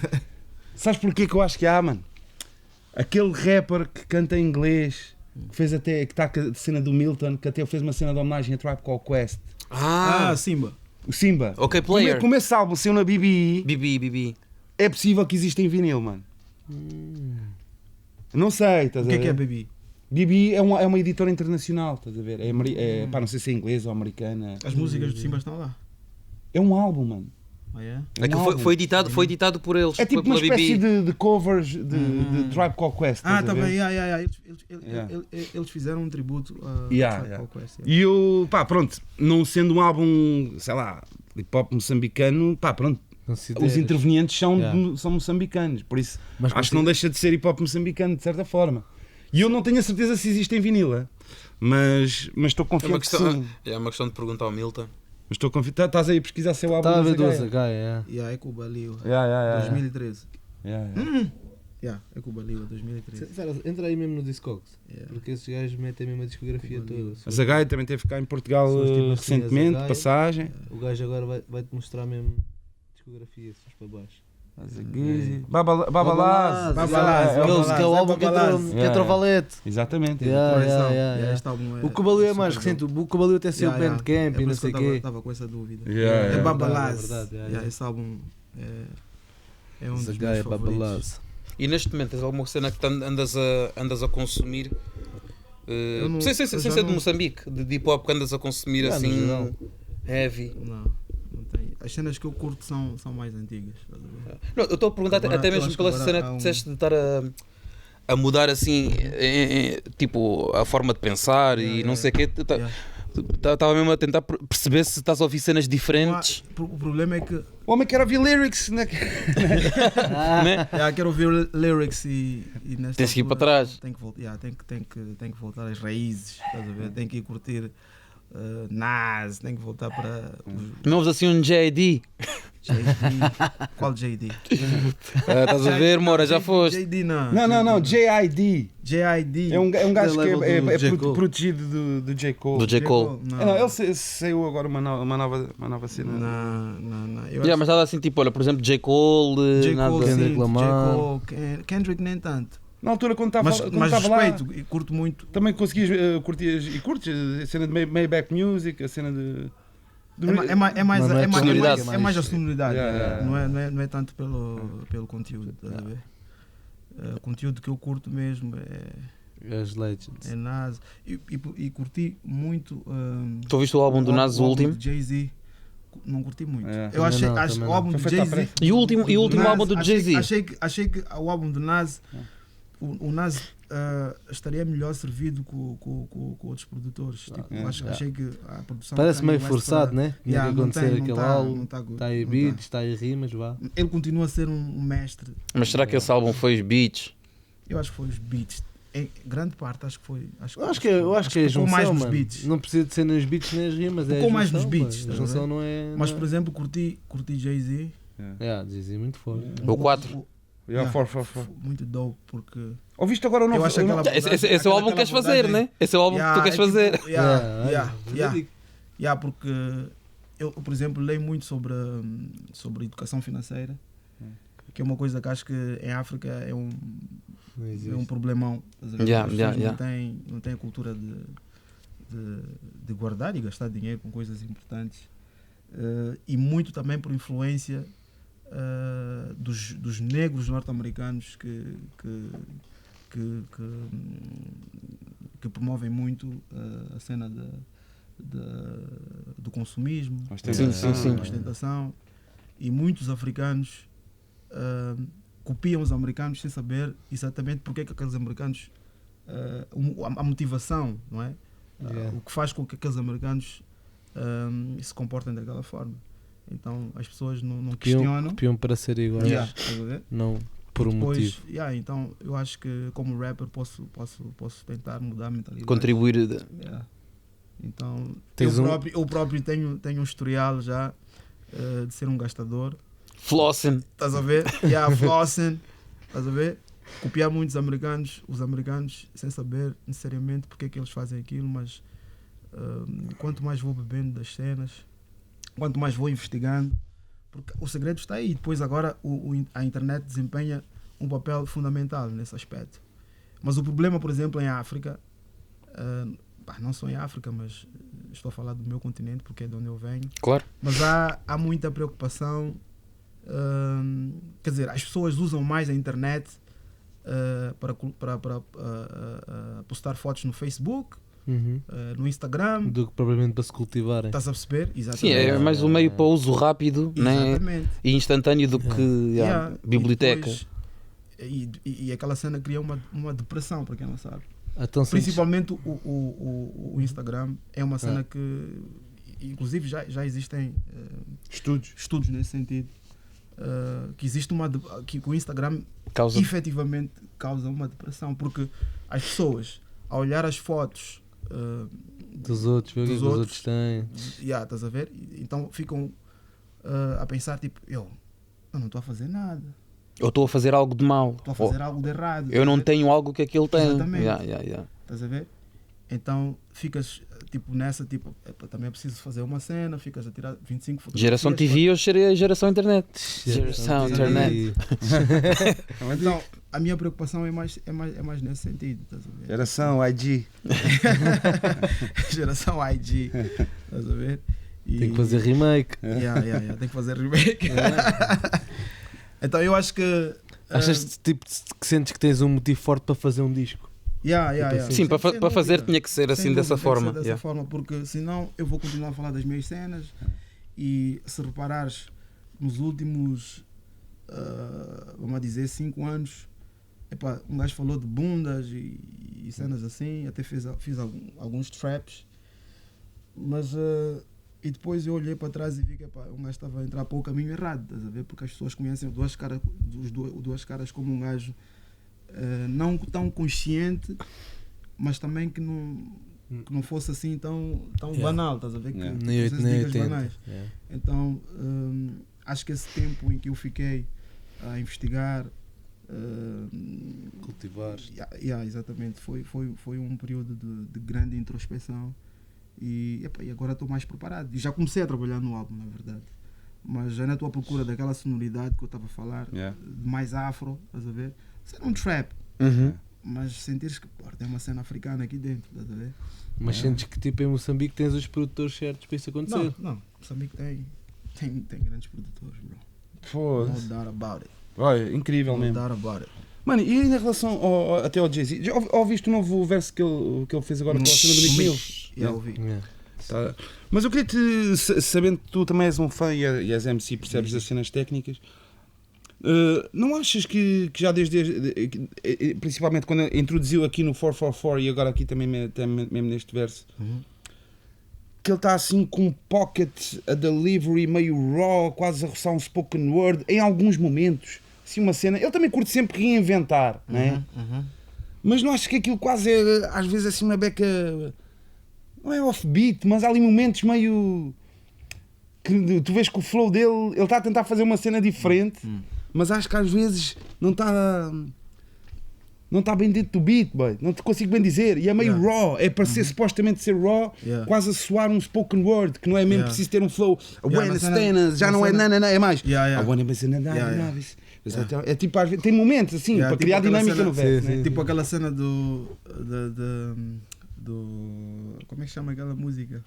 Sabes porquê que eu acho que há, mano? Aquele rapper que canta em inglês, que fez até, que está com a cena do Milton, que até fez uma cena de homenagem a Tribe Called Quest. Simba. O Simba. Ok, Player. Como esse álbum saiu na BBI, Bibi. é possível que exista em vinil, mano. Não sei, estás O a ver? que é Baby? BBI é uma editora internacional, estás a ver? Pá, não sei se é inglesa ou americana. As músicas do Simba estão lá. É um álbum, mano. Ah, é? Aquilo álbum. foi editado por eles. É tipo pela uma espécie BB. de covers de Tribe Called Quest. Ah, estás a tá ver? bem. Yeah. Eles fizeram um tributo a Yeah, Tribe yeah. Called Quest, E eu, pá, pronto, não sendo um álbum, sei lá, hip hop moçambicano, pá, pronto, os intervenientes são, Yeah. são moçambicanos, por isso Mas acho que não deixa de ser hip hop moçambicano, de certa forma. E eu não tenho a certeza se existe em vinila, mas estou É uma confiante que questão, sim. é uma questão de perguntar ao Milton. Mas estou confiante. Estás aí a pesquisar seu álbum Estava a ver do do Zagaia? Zagaia, Yeah, é Cuba Liu. Yeah. 2013. Yeah. Yeah, é Cuba Liu, 2013. Entra aí mesmo no Discogs, Yeah. porque esses gajos metem mesmo a discografia toda. A Zagaia também teve cá em Portugal São os tipos assim, a recentemente, Zagaia. passagem. O gajo agora vai-te mostrar mesmo discografia, se fores para baixo. Babalaz. Babalaz, Que é o álbum que Babalaz. entrou Valete. Exatamente. Correção. Yeah. Este álbum é O Kubalio é mais super recente, dope. o Kubalio até saiu Yeah, Bandcamp É e por não isso que sei o eu quê. estava com essa dúvida. Yeah. É Babalaz. É verdade, Yeah, esse álbum é um dos meus Zagaia favoritos. Babalaz. E neste momento tens alguma cena que andas a consumir? Eu não- Sem eu ser já de não- Moçambique, de hip hop que andas a consumir Ah, no geral. assim heavy. Não tenho. As cenas que eu curto são mais antigas. Estás a ver? Não, eu estou a perguntar Agora, até eu mesmo acho que pela agora cena há que um- disseste de estar a mudar assim, tipo, a forma de pensar e não sei o quê. Yeah. Estava mesmo a tentar perceber se estás a ouvir cenas diferentes. O problema é que O homem quer ouvir lyrics, né? Né? quero ouvir lyrics e nesta Tens que ir altura para trás. Tem que voltar, tem que voltar às raízes. Estás a ver? Tem que ir curtir Nas, tem que voltar para os Não ouves assim um JD? JD. Qual JD? Estás a ver, Mora, já foste. JD não. Não, JID. JID. É um gajo que label é do J. Cole. protegido do J. Cole. Do J. Cole. Não, ele saiu agora uma nova cena. Não. Eu Yeah, mas nada assim, tipo, olha, por exemplo, J. Cole, J. nada. Cole, Kendrick sim, Lamar. J. Cole, Kendrick nem tanto. Na altura, quando Mas estava lá, respeito e curto muito. também conseguias curtir e curtes a cena de Maybach Music, a cena de. É mais a sonoridade. Yeah. Não é tanto pelo conteúdo. Estás a ver? O conteúdo que eu curto mesmo As Legends. é Nas. E curti muito. Tu ouviste o álbum do Nas, o último? Jay-Z. Não curti muito. É. Eu achei Também o não. álbum Foi do feito à Jay-Z. E o último Nas, álbum do Jay-Z? Achei que o álbum do Nas, o Nas estaria melhor servido com outros produtores. Tipo, achei que a produção. Parece do meio Kanye West forçado, né? Tinha que não acontecer tem, aquele não álbum. tá good, Está aí não beats, está aí rimas, vá. Ele continua a ser um mestre. Mas será que esse álbum foi os beats? Eu acho que foi os beats. Em grande parte, acho que foi. Eu acho que é a focou junção, mais nos mano. beats. Não precisa de ser nos beats nem as rimas, é a Focou mais junção, nos beats, pá. estás A a junção ver? não é... Mas, não por exemplo, curti Jay-Z. Dizem muito forte. O 4. Muito dope, porque. Ouviste agora o novo? Eu acho aquela Esse é o álbum que queres fazer, né? Esse é o álbum que tu queres fazer. Porque eu, por exemplo, leio muito sobre educação financeira, que é uma coisa que acho que em África é um problemão. As pessoas não têm a cultura de guardar e gastar dinheiro com coisas importantes. E muito também por influência dos negros norte-americanos que promovem muito a cena do consumismo, Sim. da ostentação, e muitos africanos copiam os americanos sem saber exatamente porque é que aqueles americanos, a motivação, não é? O que faz com que aqueles americanos se comportem daquela forma. Então as pessoas não questionam. Copiam para ser iguais, Estás a ver? não por um motivo. Então eu acho que como rapper posso tentar mudar a mentalidade. Contribuir. Então Tens eu próprio tenho um historial já de ser um gastador. Flossen. Estás a ver? Flossen. Estás a ver? Copiar muitos americanos, os americanos sem saber necessariamente porque é que eles fazem aquilo, mas quanto mais vou bebendo das cenas, quanto mais vou investigando, porque o segredo está aí. Depois agora a internet desempenha um papel fundamental nesse aspecto. Mas o problema, por exemplo, em África, não só em África, mas estou a falar do meu continente porque é de onde eu venho, Claro. mas há muita preocupação, quer dizer, as pessoas usam mais a internet para postar fotos no Facebook, no Instagram, Do que propriamente para se cultivarem. estás a perceber? Sim, Exatamente. é mais um meio para uso rápido, né? Exatamente. E instantâneo do que Yeah. biblioteca. E depois, e aquela cena cria uma depressão, para quem não sabe. Então, Principalmente o Instagram é uma cena que, inclusive, já existem estudos nesse sentido, que existe que o Instagram Causa. efetivamente causa uma depressão, porque as pessoas, ao olhar as fotos dos outros, ver o que é que os outros têm. estás a ver? Então ficam a pensar, tipo, eu não estou a fazer nada, Eu estou a fazer algo de mal. estou a fazer algo de errado. Eu não estás a ver? tenho algo que aquele tem. Exatamente. Yeah. Estás a ver? Então ficas tipo nessa, tipo, "Epa, também é preciso fazer uma cena", ficas a tirar 25 fotografias. Geração TV, hoje seria a geração internet. Geração internet. Então a minha preocupação é mais nesse sentido, estás a ver? Geração IG. Geração IG, estás a ver? E- Tem que fazer remake. Yeah, tem que fazer remake. Então eu acho que Achas tipo, que sentes que tens um motivo forte para fazer um disco? Sim, para Sem fazer dúvida. tinha que ser assim Sem dessa dúvida, tem que forma. ser dessa Yeah. forma, porque senão eu vou continuar a falar das minhas cenas e se reparares nos últimos, vamos dizer, 5 anos, epá, um gajo falou de bundas e cenas assim, até fiz alguns traps, mas e depois eu olhei para trás e vi que epá, um gajo estava a entrar para o caminho errado, estás a ver? Porque as pessoas conhecem duas caras como um gajo não tão consciente, mas também que não fosse assim tão banal, estás a ver? Que Nem às vezes 8 nem digas 80. banais. Então acho que esse tempo em que eu fiquei a investigar, Cultivar. exatamente, foi um período de grande introspeção e agora estou mais preparado e já comecei a trabalhar no álbum, na verdade, mas já na tua procura daquela sonoridade que eu estava a falar, de mais afro, estás a ver? Ser um trap, mas sentires que tem uma cena africana aqui dentro, estás a ver? Mas sentes que tipo em Moçambique tens os produtores certos para isso acontecer? Não, Moçambique tem grandes produtores, bro. No Foda-se. doubt about it. Olha, incrível No mesmo. doubt about it. Mano, e em relação até ao Jay-Z, já ouviste o novo verso que ele fez agora com a cena do Meek Mill? Já ouvi. Tá. Mas eu queria-te, sabendo que tu também és um fã e és MC, percebes das cenas técnicas, não achas que já principalmente quando introduziu aqui no 444 e agora aqui também mesmo neste verso, que ele está assim com um pocket, a delivery meio raw, quase a roçar um spoken word, em alguns momentos, assim uma cena, ele também curte sempre reinventar, não é? Mas não achas que aquilo quase é, às vezes assim uma beca, não é offbeat, mas há ali momentos meio que tu vês que o flow dele, ele está a tentar fazer uma cena diferente, mas acho que às vezes não está bem dentro do beat, boy. Não te consigo bem dizer, e é meio raw, é para ser supostamente ser raw, quase a soar um spoken word, que não é mesmo preciso ter um flow, já não é nanana, é mais é tipo, às vezes, tem momentos assim, para tipo criar aquela dinâmica cena- no verso, né? Tipo aquela cena do como é que chama aquela música?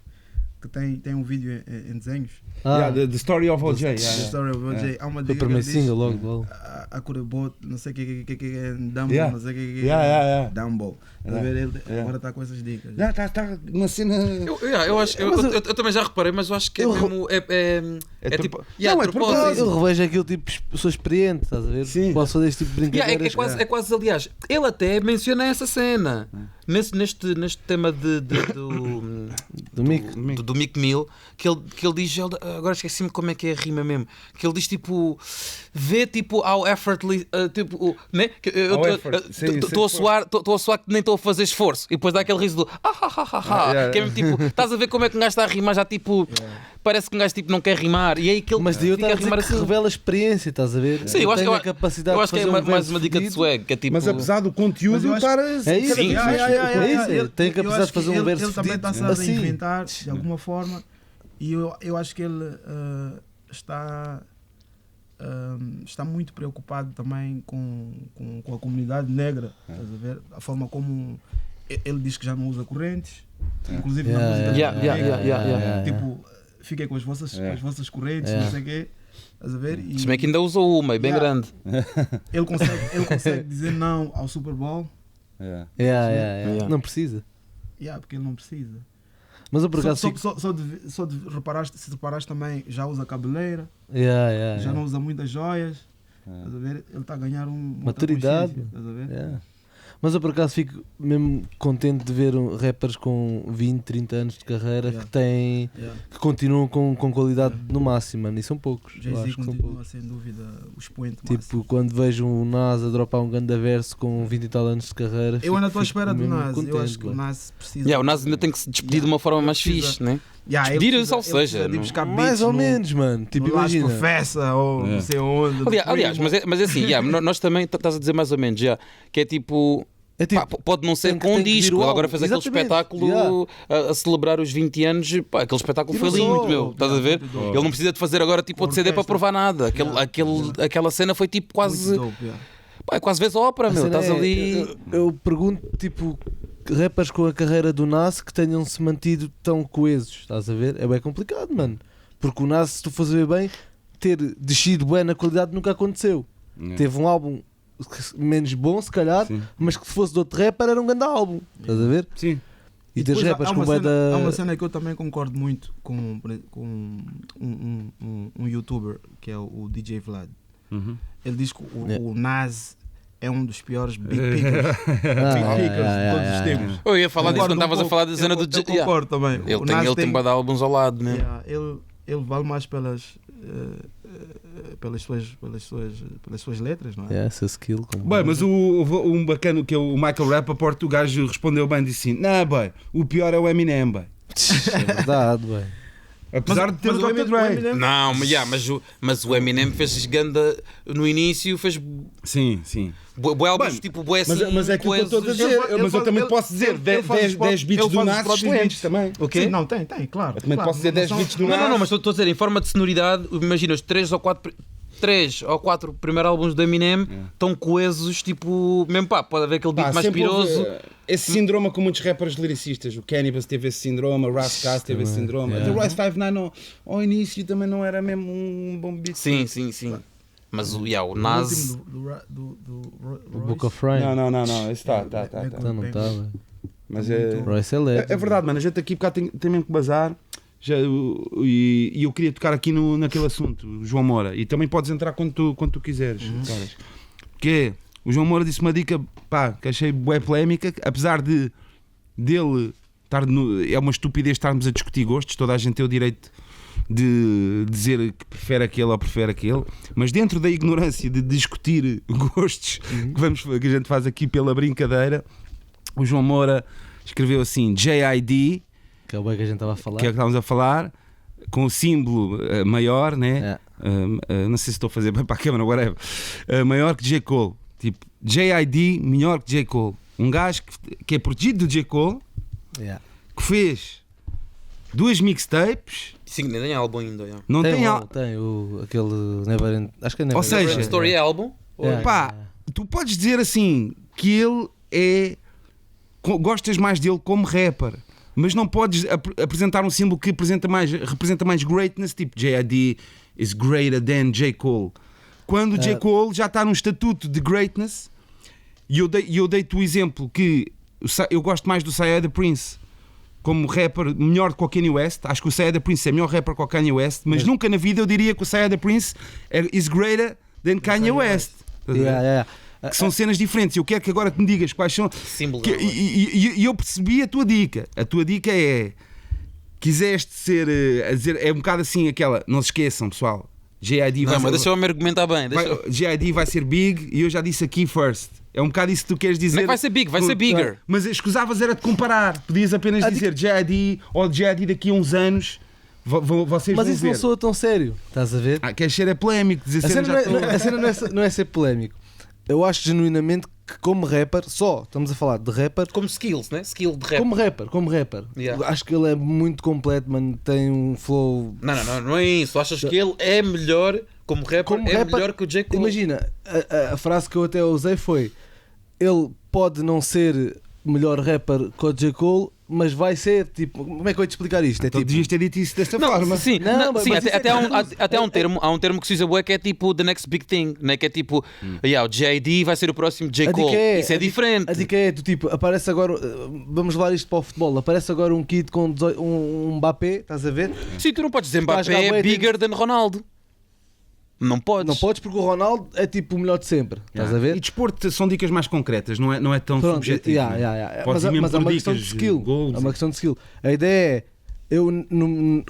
Que tem um vídeo em desenhos. The Story of O.J. The Story of O.J. Há uma Foi o dica que primeiro diz, single logo. a Curabot, não sei o que é Dumbo, Yeah. não sei o que Yeah. Dumbo. Estás a ver? Ele agora está com essas dicas. Já está uma cena. Eu acho, eu também já reparei, mas eu acho que é mesmo. É tipo. Não, é de propósito. propósito. Eu revejo aquilo tipo, sou experiente, estás a ver? Sim. Posso fazer este tipo de brincadeiras. É quase, aliás, ele até menciona essa cena neste tema Do Mick. do Meek Mill, que ele diz, agora esqueci-me como é que é a rima mesmo, que ele diz tipo, vê tipo how effortless, tipo, né? Estou a suar que nem estou a fazer esforço, e depois dá aquele riso do que é mesmo tipo, estás a ver como é que um gajo está a rimar já tipo, parece que um gajo tipo não quer rimar, e aí que ele Mas daí eu fica estava a dizer rimar que assim. revela a experiência, estás a ver? Sim, eu acho Tenho que a capacidade eu de acho que é fazer um mais verso uma dica de fedido. swag, que é tipo. Mas apesar do conteúdo Mas eu acho- estar. É isso, Sim, é isso. Tem capacidade de fazer um verso Ele também fedido. está-se a Assim. reinventar de alguma forma e eu acho que ele está muito preocupado também com a comunidade negra, estás a ver? A forma como ele diz que já não usa correntes, inclusive Yeah, na música. yeah. Tipo, fiquem com as vossas correntes, não sei o quê. Estás a ver? E Se bem que ainda usou uma, é bem grande. ele consegue dizer não ao Super Bowl, Yeah. Não precisa. porque ele não precisa. Mas eu por acaso fico... Só de reparaste também, já usa cabeleira, Yeah. já não usa muitas joias. Estás a ver? Ele está a ganhar outra Maturidade. consciência, estás a ver? Yeah. Mas eu por acaso fico mesmo contente de ver rappers com 20, 30 anos de carreira Yeah. que têm, Yeah. que continuam com qualidade no máximo, mano, e são poucos. Eu Jay-Z acho que são continua poucos. sem dúvida o expoente Tipo, máximo. quando vejo o Nas a dropar um grande verso com 20 e tal anos de carreira, Eu ainda estou à fico espera do mesmo Nas. contente, Eu acho que o mano. Nas precisa. O Nas ainda tem que se despedir de uma forma mais Precisa. fixe, né? Ele despedir, ou precisa seja, de ir não- buscar Mais beats ou no- menos, mano. Tipo, no Last imagina. Professor ou não sei onde. no Aliás, Primo. mas é assim, nós também estás a dizer mais ou menos, que é tipo. É tipo, Pá, pode não ser tem que- com um tem que vir disco. o Ele agora álbum. fez aquele Exatamente. espetáculo a celebrar os 20 anos. Pá, aquele espetáculo E foi não lindo, só. meu. Estás a ver? Muito dope. Ele não precisa de fazer agora tipo outro CD para Orquestra. provar nada. Yeah. Aquela cena foi tipo quase. Muito dope, yeah. Pá, é quase vez ópera, a meu. cena Estás é- ali. eu pergunto, tipo, rappers com a carreira do Nas que tenham se mantido tão coesos, estás a ver? É bem complicado, mano. Porque o Nas, se tu fores ver bem, ter descido bem na qualidade nunca aconteceu. Teve um álbum menos bom, se calhar, Sim. mas que se fosse de outro rapper era um grande álbum, estás a ver? Sim. E teres depois rappers há com uma bué cena- da... Há uma cena que eu também concordo muito com um youtuber que é o DJ Vlad. Uhum. Ele diz que Yeah. o Nas é um dos piores big pickers, big Ah, pickers de todos os tempos. Eu ia falar disso Concordo quando estavas a pouco. falar da cena Eu do. eu concordo também. Ele O tem, Nas ele tem bué de álbuns ao lado, né? Yeah, ele vale mais pelas suas letras, não é? Yeah, essa skill. como- Bem, mas um bacana que é o Michael Rappaport, o gajo respondeu bem, disse assim: não, bem, o pior é o Eminem, bem. É verdade, bem. Apesar de ter o Dr. Dre. Não, mas o Eminem fez ganda no início, fez Sim, sim. bué álbuns Bem, tipo bué assim. Mas é aquilo que eu estou a coesos. dizer. Ele Mas eu faz- também ele- posso dizer ele faz os 10 beats ele do faz os Nas, próprios X beats beats. também. O quê? Sim, não, tem, claro. Eu também claro, posso dizer não 10 são- beats do Não, Nas. mas estou a dizer, em forma de sonoridade, imagina os 3 ou 4 primeiros álbuns do Eminem tão coesos, tipo, mesmo pá, pode haver aquele beat Pá, mais sempre houve, piroso. esse síndrome com muitos rappers lyricistas. O Cannibals teve esse síndrome, o Razzcast teve esse síndrome. Yeah. Até o Royce 59 ao início também não era mesmo um bom beat. Sim. Mas o O Nas. último do O Book of Rhyme. Não, esse está. Então não está, velho. Mas é. Royce é legend. É verdade, mano. A gente aqui bocado tem mesmo que bazar. E eu queria tocar aqui naquele assunto, o João Moura. E também podes entrar quando tu quiseres. Caras. Que é, o João Moura disse uma dica, pá, que achei bué polémica, que apesar dele estar é uma estupidez estarmos a discutir gostos, toda a gente tem o direito de dizer que prefere aquele ou prefere aquele, mas dentro da ignorância de discutir gostos que a gente faz aqui pela brincadeira, o João Moura escreveu assim, JID, Que é o bem que a gente estava a falar. que é o que estávamos a falar, com o símbolo maior, né? É. Não sei se estou a fazer bem para a câmera, whatever. Maior que J. Cole. Tipo, JID melhor que J. Cole. Um gajo que é protegido do J. Cole, Yeah. que fez 2 mixtapes, Sim, nem tem álbum ainda. Yeah. não tem, Tem aquele Never acho que é Never Ou seja, Neverend Story é álbum? Yeah. pá, tu podes dizer assim que ele é. Gostas mais dele como rapper, mas não podes apresentar um símbolo que representa mais greatness, tipo JID is greater than J. Cole. Quando J. Cole já está num estatuto de greatness, e eu dei-te o exemplo que eu gosto mais do Saya the Prince como rapper melhor que o Kanye West. Acho que o Saya the Prince é melhor rapper que o Kanye West, mas nunca na vida eu diria que o Saya the Prince is greater than Kanye West. Yeah. Que são cenas diferentes. Eu quero que agora me digas quais são. Símbolo. E eu percebi a tua dica. A tua dica é: quiseste ser a dizer, é um bocado assim aquela. Não se esqueçam, pessoal. JID Não, vai mas ser, deixa-me argumentar bem. JID vai ser big e eu já disse aqui first. É um bocado isso que tu queres dizer. Não é que vai ser big, vai ser bigger. Mas escusavas era de comparar. Podias apenas dizer JID ou JID daqui a uns anos. Vocês Mas vão isso ver. não soa tão sério, estás a ver? Queres ser é polémico. Dizer A cenas cena, já não estão- é, a cena não é ser polémico. Eu acho genuinamente que como rapper, só estamos a falar de rapper, Como skills, né? Skill de rap. como rapper, Yeah. acho que ele é muito completo, mano, tem um flow. Não é isso. Tu achas que ele é melhor como rapper? Como é rapper, melhor que o J. Cole? Imagina, a frase que eu até usei foi: ele pode não ser melhor rapper que o J. Cole, mas vai ser tipo. Como é que eu ia te explicar isto? É Então tipo. devias ter dito isso desta Não, forma. sim, Não, não, mas sim, isso até há um termo que se usa bué que é tipo the next big thing, né? Que é tipo, o J.I.D. vai ser o próximo J. A dica Cole. é- Isso é a dica- diferente. A dica é do tipo, aparece agora, vamos levar isto para o futebol, aparece agora um kid com um Mbappé, estás a ver? Sim, tu não podes dizer Vai jogar Mbappé bué é bigger than Ronaldo. Não podes. Não podes porque o Ronaldo é tipo o melhor de sempre, estás a ver? E desporto são dicas mais concretas, não é tão Pronto, subjetivo. yeah, né? yeah, yeah. Podes ir mesmo Mas é por uma questão de dicas, skill. goals. É uma questão de skill. A ideia é, eu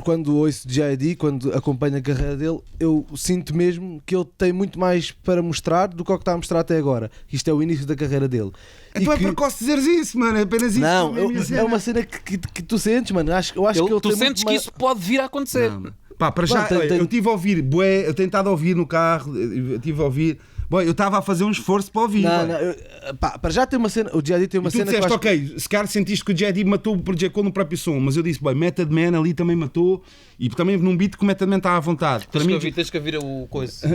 quando ouço J.I.D., quando acompanho a carreira dele, eu sinto mesmo que ele tem muito mais para mostrar do que o que está a mostrar até agora. Isto é o início da carreira dele. Então E é que- precoce dizeres isso, mano. É apenas isso. Não, que é a minha é cena. uma cena que tu sentes, mano. Eu acho que ele Tu tem sentes muito que mais... isso pode vir a acontecer. Não. Pá, para já, Não, eu estive a ouvir, bué, eu tenho estado a ouvir no carro, eu estive a ouvir. Bom, eu estava a fazer um esforço para ouvir. Não, bué. não, pá, para já tem uma cena, o J.I.D. tem uma E tu cena que eu disseste, acho ok, se calhar sentiste que o J.D. matou o J. Cole no próprio som, mas eu disse, bem, Method Man ali também matou, e também num beat que o Method Man está à vontade. Para mim, Tens que ouvir o coisa.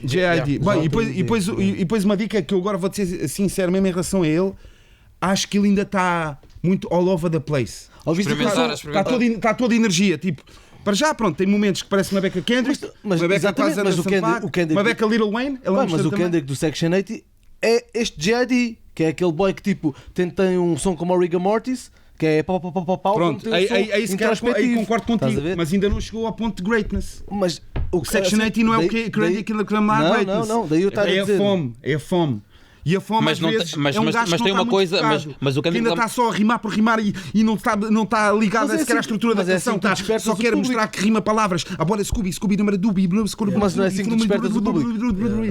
J.I.D. Bem, e depois uma dica que eu agora vou dizer sincero mesmo em relação a ele, acho que ele ainda está muito all over the place. Ouviste a Experimentar, canção? Está toda energia, tipo. Para já, pronto, tem momentos que parece uma beca Kendrick, Mas uma beca exatamente, quase mas o Anderson Kendrick- Paak, o Kendrick- uma beca Lil Wayne. Ele Bem, mas o também. Kendrick do Section 80 é este J.I.D., que é aquele boy que tipo tem um som como o Rigor Mortis, que é pau, Pronto, aí se calhar aí concordo Estás a contigo, ver? mas ainda não chegou ao ponto de greatness. Mas O Section 80 não é o que Kendrick Lamar não, greatness. não, daí eu estava a É a dizer. fome, é a fome. E a fome Mas às não vezes tem- mas- é um mas- gajo mas que tem não uma está coisa- muito mas- focado, mas o que Kendrick ainda está só a rimar por rimar e não está ligado Mas é sequer à assim- estrutura da mas é canção, assim que tu tá? despertas só o quer público. mostrar que rima palavras. Agora Scooby número Dubi, Mas não é assim que tu despertas o público.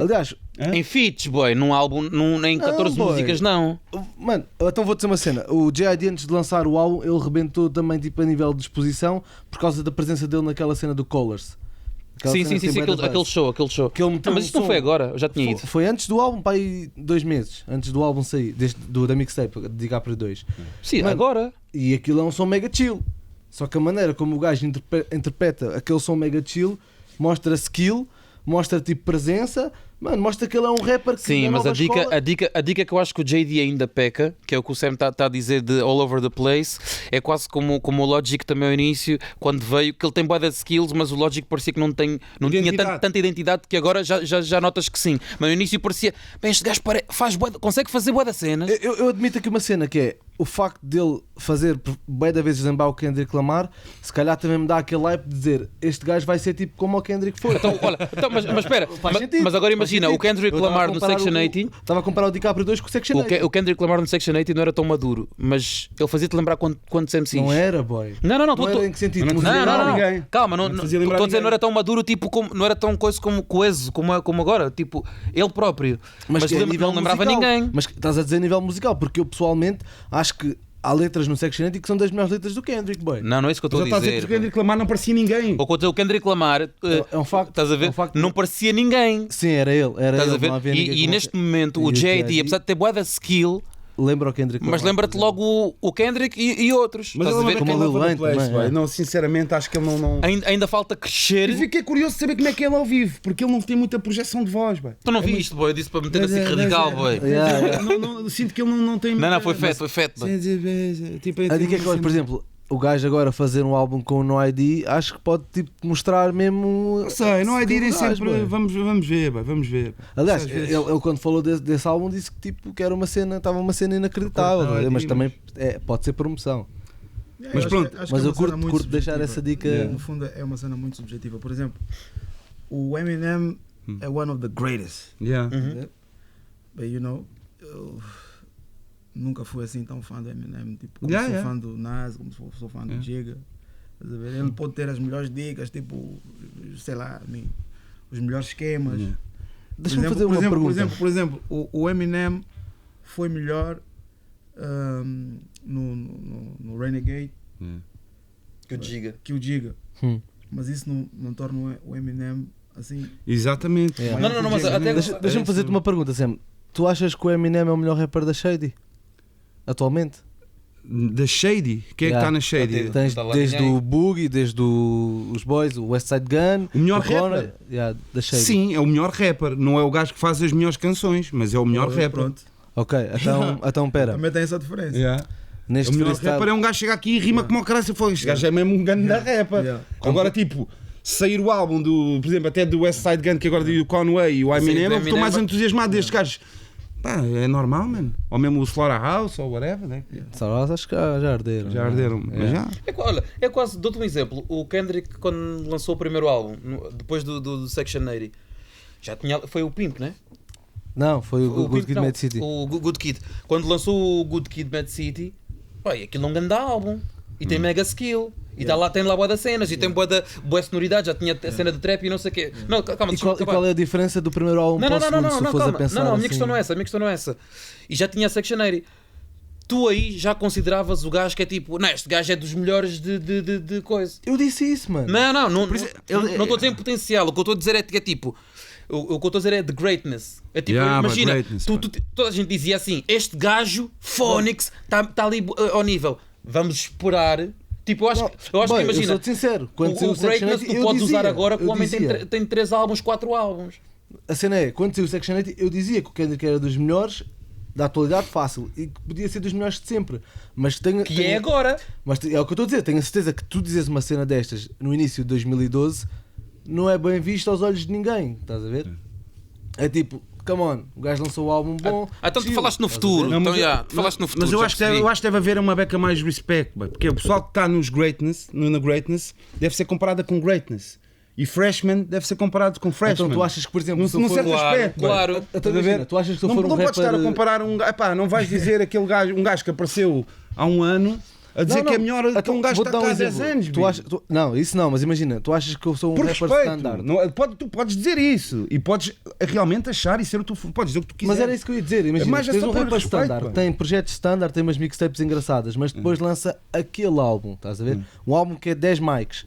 Aliás, Em feats, boy, num álbum, em 14 boy. músicas, não. mano, então vou dizer uma cena. O J.I.D. antes de lançar o álbum, ele rebentou também tipo a nível de exposição por causa da presença dele naquela cena do Colors. Aquela Sim, cena sim, que sim, tem sim, bué da aquele base. show. Que ele meteu Mas um isto não som. foi agora, eu já tinha ido. Foi antes do álbum, para aí 2 meses, antes do álbum sair, da mixtape, de DiCaprio 2. Sim, Mano, agora. E aquilo é um som mega chill. Só que a maneira como o gajo interpreta aquele som mega chill mostra skill, mostra tipo presença, mano, mostra que ele é um rapper que Sim, da mas nova a escola- dica que eu acho que o JD ainda peca, que é o que o Sam está a dizer de all over the place, é quase como o Logic também ao início, quando veio, que ele tem bué de skills, mas o Logic parecia que não tinha Identidade. tanta identidade que agora já notas que sim. Mas no início parecia, bem, este gajo consegue fazer bué de cenas. Eu admito aqui uma cena que é o facto dele fazer bué da vezes lembrar o Kendrick Lamar, se calhar também me dá aquele hype de dizer este gajo vai ser tipo como o Kendrick foi. Então, olha, mas espera, Faz sentido, mas agora faz imagina, sentido. o Kendrick Eu estava a Lamar no comparar Section 80, Estava a comparar o DiCaprio 2 com o Section 80. o Kendrick Lamar no Section 80 não era tão maduro, mas ele fazia-te lembrar quantos MCs. Não era, boy. Não, Não era em que sentido? Não, Musical? Não. ninguém. Calma, Não fazia lembrar estou a dizer, ninguém. não era tão maduro, tipo, não era tão coeso como agora, tipo, ele próprio. Mas que a nível não lembrava musical. ninguém. Mas estás a dizer a nível musical, porque eu pessoalmente acho que há letras no Section 80 que são das melhores letras do Kendrick, boy. Não é isso que eu estou Mas a ele está a dizer dizer. que o Kendrick Lamar não parecia ninguém. Ou quando o Kendrick Lamar, É um facto. estás a ver? É um facto. Não parecia ninguém. Sim, era ele. Era Estás ele, a ver? não havia ninguém E como neste ele. momento E o o JD, JD, apesar de ter boa da skill, Lembra o Kendrick mas Lamar, lembra-te por exemplo. logo o Kendrick e outros. Mas Estás a ele ver? não Como é o Lil Wayne também, é. Não, sinceramente, acho que ele não. Ainda falta crescer. E fiquei curioso de saber como é que ele é ao vivo, porque ele não tem muita projeção de voz, boy. Tu não vi isto, boy? Eu disse para meter Mas assim é, radical, mas boy. Yeah. Eu sinto que ele não tem. Não, foi feto, boy. Tipo, A dica é que, por exemplo, o gajo agora fazer um álbum com o No ID, acho que pode tipo, mostrar mesmo. Não sei, não é de irem skill do gajo, sempre. boy. Vamos ver, boy, vamos ver. Aliás, Às vezes- ele quando falou desse álbum disse que tipo que era uma cena, estava uma cena inacreditável, Não, mas mas- também pode ser promoção. Mas pronto, Mas eu curto deixar essa dica. No fundo é uma cena muito subjetiva. Por exemplo, o Eminem é one of the greatest. Yeah. But you know, eu nunca fui assim tão fã do Eminem, tipo, como Yeah, sou yeah. fã do Nas, como sou fã do Yeah. Giga. Estás a ver? Ele pode ter as melhores dicas, tipo, sei lá, os melhores esquemas. Yeah. Deixa-me fazer uma pergunta. Por exemplo, o Eminem foi melhor no Renegade Yeah. Que o Giga. que o Giga. Hum. Mas isso não torna o Eminem assim. Exatamente. Yeah. Não, mas até Deixa-me fazer-te uma pergunta, Sam. Tu achas que o Eminem é o melhor rapper da Shady? Atualmente? Da Shady? Quem é que Yeah. está na Shady? Tens Tá lá desde ninguém. o Boogie, desde os Boys, o West Side Gun, O melhor Conner, rapper? yeah, da Shady. Sim, é o melhor rapper. Não é o gajo que faz as melhores canções, mas é o melhor rapper. Pronto. Ok, então pera. Também tem essa diferença. Yeah. Neste O melhor freestyle. rapper é um gajo que chega aqui e rima como o caralho. Este gajo é mesmo um grande da rapper. Yeah. Agora, tipo, sair o álbum do, por exemplo, até do West Side Gun, que agora do Conway e o Eminem, eu estou mais entusiasmado destes gajos. Pá, é normal, mano. Ou mesmo o Slaughterhouse ou whatever, né? Só acho que já arderam. Já arderam. Mas já. Olha, é quase, dou-te um exemplo. O Kendrick, quando lançou o primeiro álbum, depois do Section 80, já tinha, foi o Pimp, né? Não, foi o Good Pimp, Kid, não, Mad City. O Good Kid. Quando lançou o Good Kid, Mad City, olha, aquilo é um grande álbum. E tem mega skill. E tem lá boa das cenas. E tem boa sonoridade. Já tinha a cena de trap e não sei o quê. Não, calma, E qual é a diferença do primeiro álbum para o segundo, se fores a pensar a minha assim? questão não é essa. E já tinha a Section 80. Tu aí já consideravas o gajo que é tipo, não, este gajo é dos melhores de coisa. Eu disse isso, mano. Não estou a dizer em potencial. O que eu estou a dizer é tipo, o que eu estou a dizer é de greatness. É tipo, Yeah, imagina, greatness, toda a gente dizia assim, este gajo, Phonics, está ali ao nível. Vamos esperar. Tipo, eu acho que imagina, eu sou sincero, quando saiu o o Section greatness 80, tu podes usar agora que o homem dizia. tem 3 álbuns, 4 álbuns. A cena é, quando saiu o Section 80, eu dizia que o Kendrick era dos melhores da atualidade fácil e que podia ser dos melhores de sempre. Mas É agora. Mas é o que eu estou a dizer, tenho a certeza que tu dizes uma cena destas no início de 2012 não é bem visto aos olhos de ninguém, estás a ver? É tipo, come on, o gajo lançou o álbum bom. Então tu chill, falaste no estás a futuro. ver? Não, Então, tu falaste no futuro. Mas eu já acho, percebi. eu acho que deve haver uma beca mais respect, boy, porque o pessoal que está nos greatness, na greatness, deve ser comparada com greatness. E freshman deve ser comparado com freshman. Então tu achas que, por exemplo, se eu num for... certo aspecto, boy. Claro. Então, imagina, tu achas que se eu Não, for um não podes rapper... estar a comparar epá, não vais dizer aquele gajo, um gajo que apareceu há um ano a dizer que é melhor que um gajo que está cá há 10 anos. Não, isso não, mas imagina, tu achas que eu sou um Por rapper respeito, standard. tu podes dizer isso e podes realmente achar e ser o que tu podes dizer o que tu quiseres. Mas era isso que eu ia dizer, imagina, Mas é tens só um por rapper respeito, standard, pá. tem projetos standard, tem umas mixtapes engraçadas, mas depois lança aquele álbum, estás a ver? Um álbum que é 10 mics.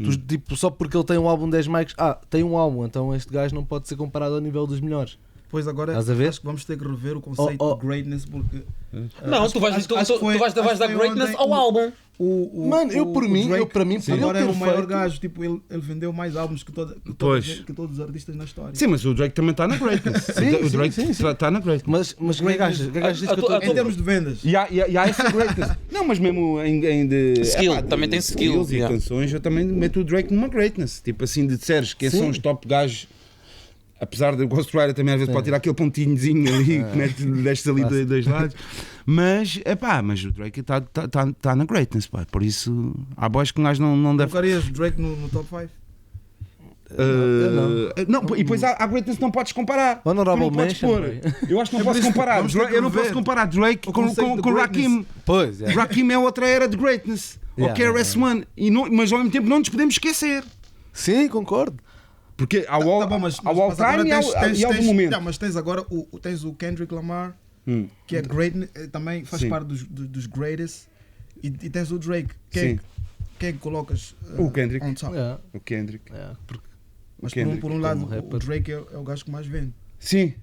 Tu, tipo, só porque ele tem um álbum 10 mics, tem um álbum, então este gajo não pode ser comparado ao nível dos melhores. Pois agora Estás a ver? acho que vamos ter que rever o conceito de greatness porque Não, tu vais dar greatness ao álbum. Mano, para mim, por agora é ele o ter maior feito... gajo, tipo, ele vendeu mais álbuns que todos os artistas na história. Sim, mas o Drake também está na greatness. O Drake está na greatness. Mas que gajo diz que eu estou a Em dizer? termos de vendas. E há essa greatness. Não, mas mesmo em de Skill, também tem skill, skills e yeah. canções, eu também meto o Drake numa greatness. Tipo assim, de disseres quem Sim. são os top gajos. Apesar de Ghost Rider também às vezes pode tirar aquele pontinhozinho ali que mete, deixa ali de dois lados. Mas o Drake está na greatness, pá. Por isso há boys que um gajo não deve. Colocarias Drake no top 5? Não, e depois há greatness que não podes comparar. Honorable Tu não podes mention, pôr. bem. Eu acho que não É posso por isso que comparar. vamos ter que Eu não posso rever comparar Drake o conceito de com greatness. Rakim. Pois, é. Rakim é outra era de greatness. Ou KRS-One. Mas ao mesmo tempo não nos podemos esquecer. Sim, concordo. Porque há o Tá bom, mas all time e ao do momento. Não, mas tens agora tens o Kendrick Lamar, que é great, também faz Sim. parte dos greatest, e tens o Drake. Sim. Quem é que colocas O Kendrick. on top? É, O Kendrick. é, porque Mas Kendrick, por um lado, como rapper. o Drake é o gajo que mais vende. Sim.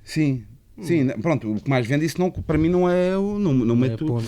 Pronto, o que mais vende isso não, para mim não é o. Não é meto. ponto,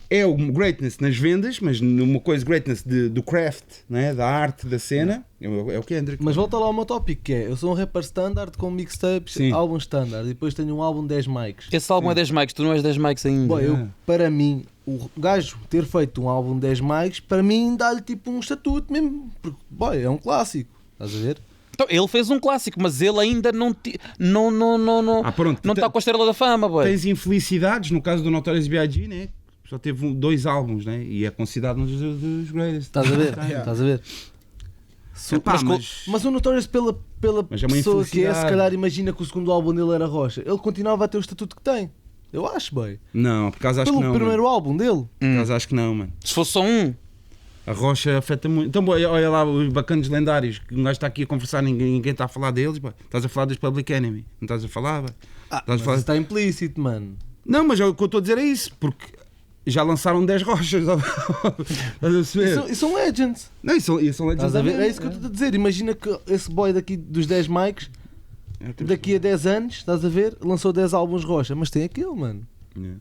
é. É o greatness nas vendas, mas numa coisa greatness do craft, né? Da arte, da cena, é o Kendrick. Mas volta lá ao meu tópico, que é, eu sou um rapper standard com mixtapes, Sim. álbum standard, e depois tenho um álbum 10 mics. Esse álbum é 10 mics, tu não és 10 mics ainda. Bom, para mim, o gajo ter feito um álbum 10 mics, para mim dá-lhe tipo um estatuto mesmo, porque, boy, é um clássico, estás a ver? Então, ele fez um clássico, mas ele ainda não Pronto, não está com a estrela da fama, boy. Tens infelicidades, no caso do Notorious B.I.G., né? Só teve 2 álbuns, né? E é considerado um dos greatest. Estás a ver? Estás a ver? Epá, Mas o Notorious pela Mas é uma pessoa que é, se infelicidade. calhar imagina que o segundo álbum dele era Rocha, ele continuava a ter o estatuto que tem. Eu acho, bem. Não, por causa acho Pelo que não. primeiro Mano. álbum dele. Por causa acho que não, mano. Se fosse só um, A Rocha afeta muito. Então, boy, olha lá os bacanos lendários, que um gajo está aqui a conversar, ninguém está a falar deles, boy. Estás a falar dos Public Enemy, não estás a falar, boy. Estás a Mas falar... isso está implícito, mano. Não, mas o que eu estou a dizer é isso, porque já lançaram 10 rochas. Estás a perceber? E são legends. Não, isso são legends. Estás a ver? É isso que eu estou a dizer. Imagina que esse boy daqui dos 10 mics, daqui a 10 anos, estás a ver, lançou 10 álbuns Rocha, mas tem aquilo, mano.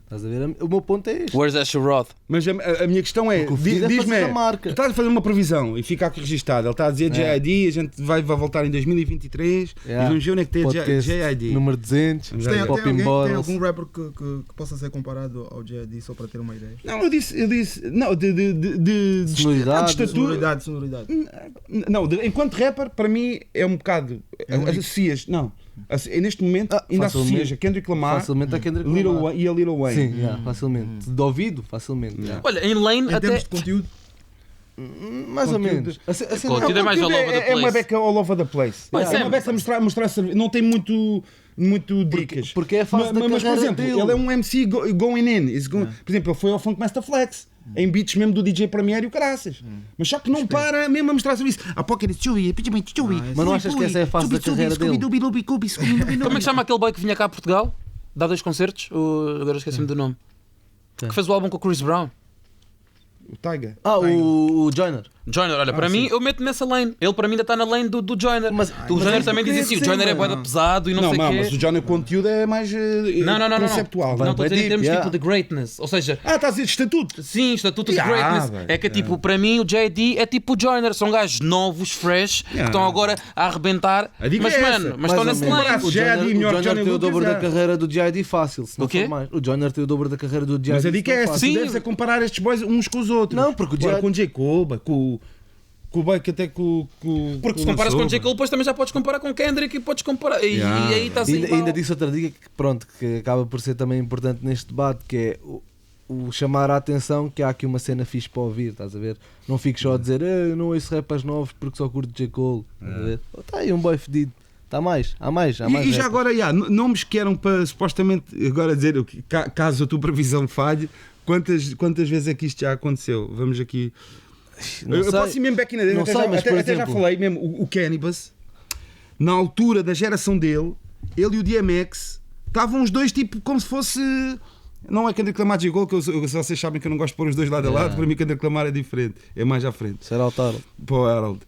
Estás a ver? O meu ponto é este. Where's Asher Roth? Mas a minha questão é, Porque o Fedido é diz-me, fazer a marca. estás a fazer uma previsão e fica aqui registado. Ele está a dizer JID, a gente vai voltar em 2023 e vamos ver onde é que tem Podcast JID. número 200. Tem Popping Bottles. algum rapper que possa ser comparado ao JID, só para ter uma ideia? Não, eu disse não, de Sonoridade. Sonoridade. Não, enquanto rapper, para mim é um bocado. Associas, não. Neste momento, ainda facilmente. associas a Kendrick Lamar, Facilmente a Kendrick Lil Lamar. Wayne e a Lil Wayne. Sim, facilmente. De ouvido, facilmente. Olha, em Lane Em até. termos de conteúdo, Mais ou Conteúdo. menos. Assim, Conteúdo é mais all over the É uma place. beca all over the place. Mas É é- uma beca a mostrar serviço. Não tem muito dicas. porque é a fase da Mas, por carreira exemplo, dele. ele é um MC going in. Por exemplo, ele foi ao Funk Master Flex. Em beats mesmo do DJ Premier e o caraças. Mas só que não para mesmo a mostrar serviço. A Pocket Chewy, Mas não achas que essa é a fase da carreira dele? Como é que chama aquele boy que vinha cá a Portugal? Dá 2 concertos? Agora esqueci-me do nome. Quem? Que fez o álbum com o Chris Brown. O Tiger. O Joyner. Joyner, olha, para mim, eu meto nessa lane. Ele para mim ainda está na lane do Joyner. Mas- O mas Joyner é também isso que diz eu assim: o queria Joyner é dizer, bué pesado e não sei o quê. Mas o Johnny conteúdo é mais Não. conceptual. Não, estou a dizer em deep, termos yeah. tipo de greatness. Ou seja, Estás a dizer estatuto. sim, estatuto de Yeah, greatness. velho. É que tipo, para mim, o JD é tipo o Joyner. São gajos novos, fresh, que estão agora a arrebentar. A dica Mas, é mano, essa. mas estão Mais nesse ou menos. lane. O JID melhor que Johnny tem o dobro Lucas, da carreira do JID fácil. Se não O quê? for mais. O Joyner tem o dobro da carreira do JID. Mas a dica é essa. Sim. Tu deves comparar estes boys uns com os outros. Não, porque o Agora, J- com o J. Cole, com o boy que até com Porque se comparas com o J. Cole, depois também já podes comparar com o Kendrick e podes comparar. E aí está assim. Ainda disse outra dica que, pronto, que acaba por ser também importante neste debate, que é o chamar a atenção que há aqui uma cena fixe para ouvir, estás a ver? Não fiques só a dizer eu não ouço rappers novos porque só curto J. Cole, estás a ver? Está aí um boy fedido. Há mais. E já rappers. agora, nomes que eram para supostamente agora dizer o que, caso a tua previsão falhe, quantas vezes é que isto já aconteceu? Vamos aqui. Não Eu sei. posso ir mesmo back in the day, Não até, sei, já, mas, até- por até já exemplo- falei mesmo, o Cannabis, na altura da geração dele, ele e o DMX estavam os dois tipo como se fosse. Não é Kendrick Lamar J. Cole, que vocês sabem que eu não gosto de pôr os dois lado a lado, para mim Kendrick Lamar é diferente, é mais à frente. Será o Taro. Para o Harold.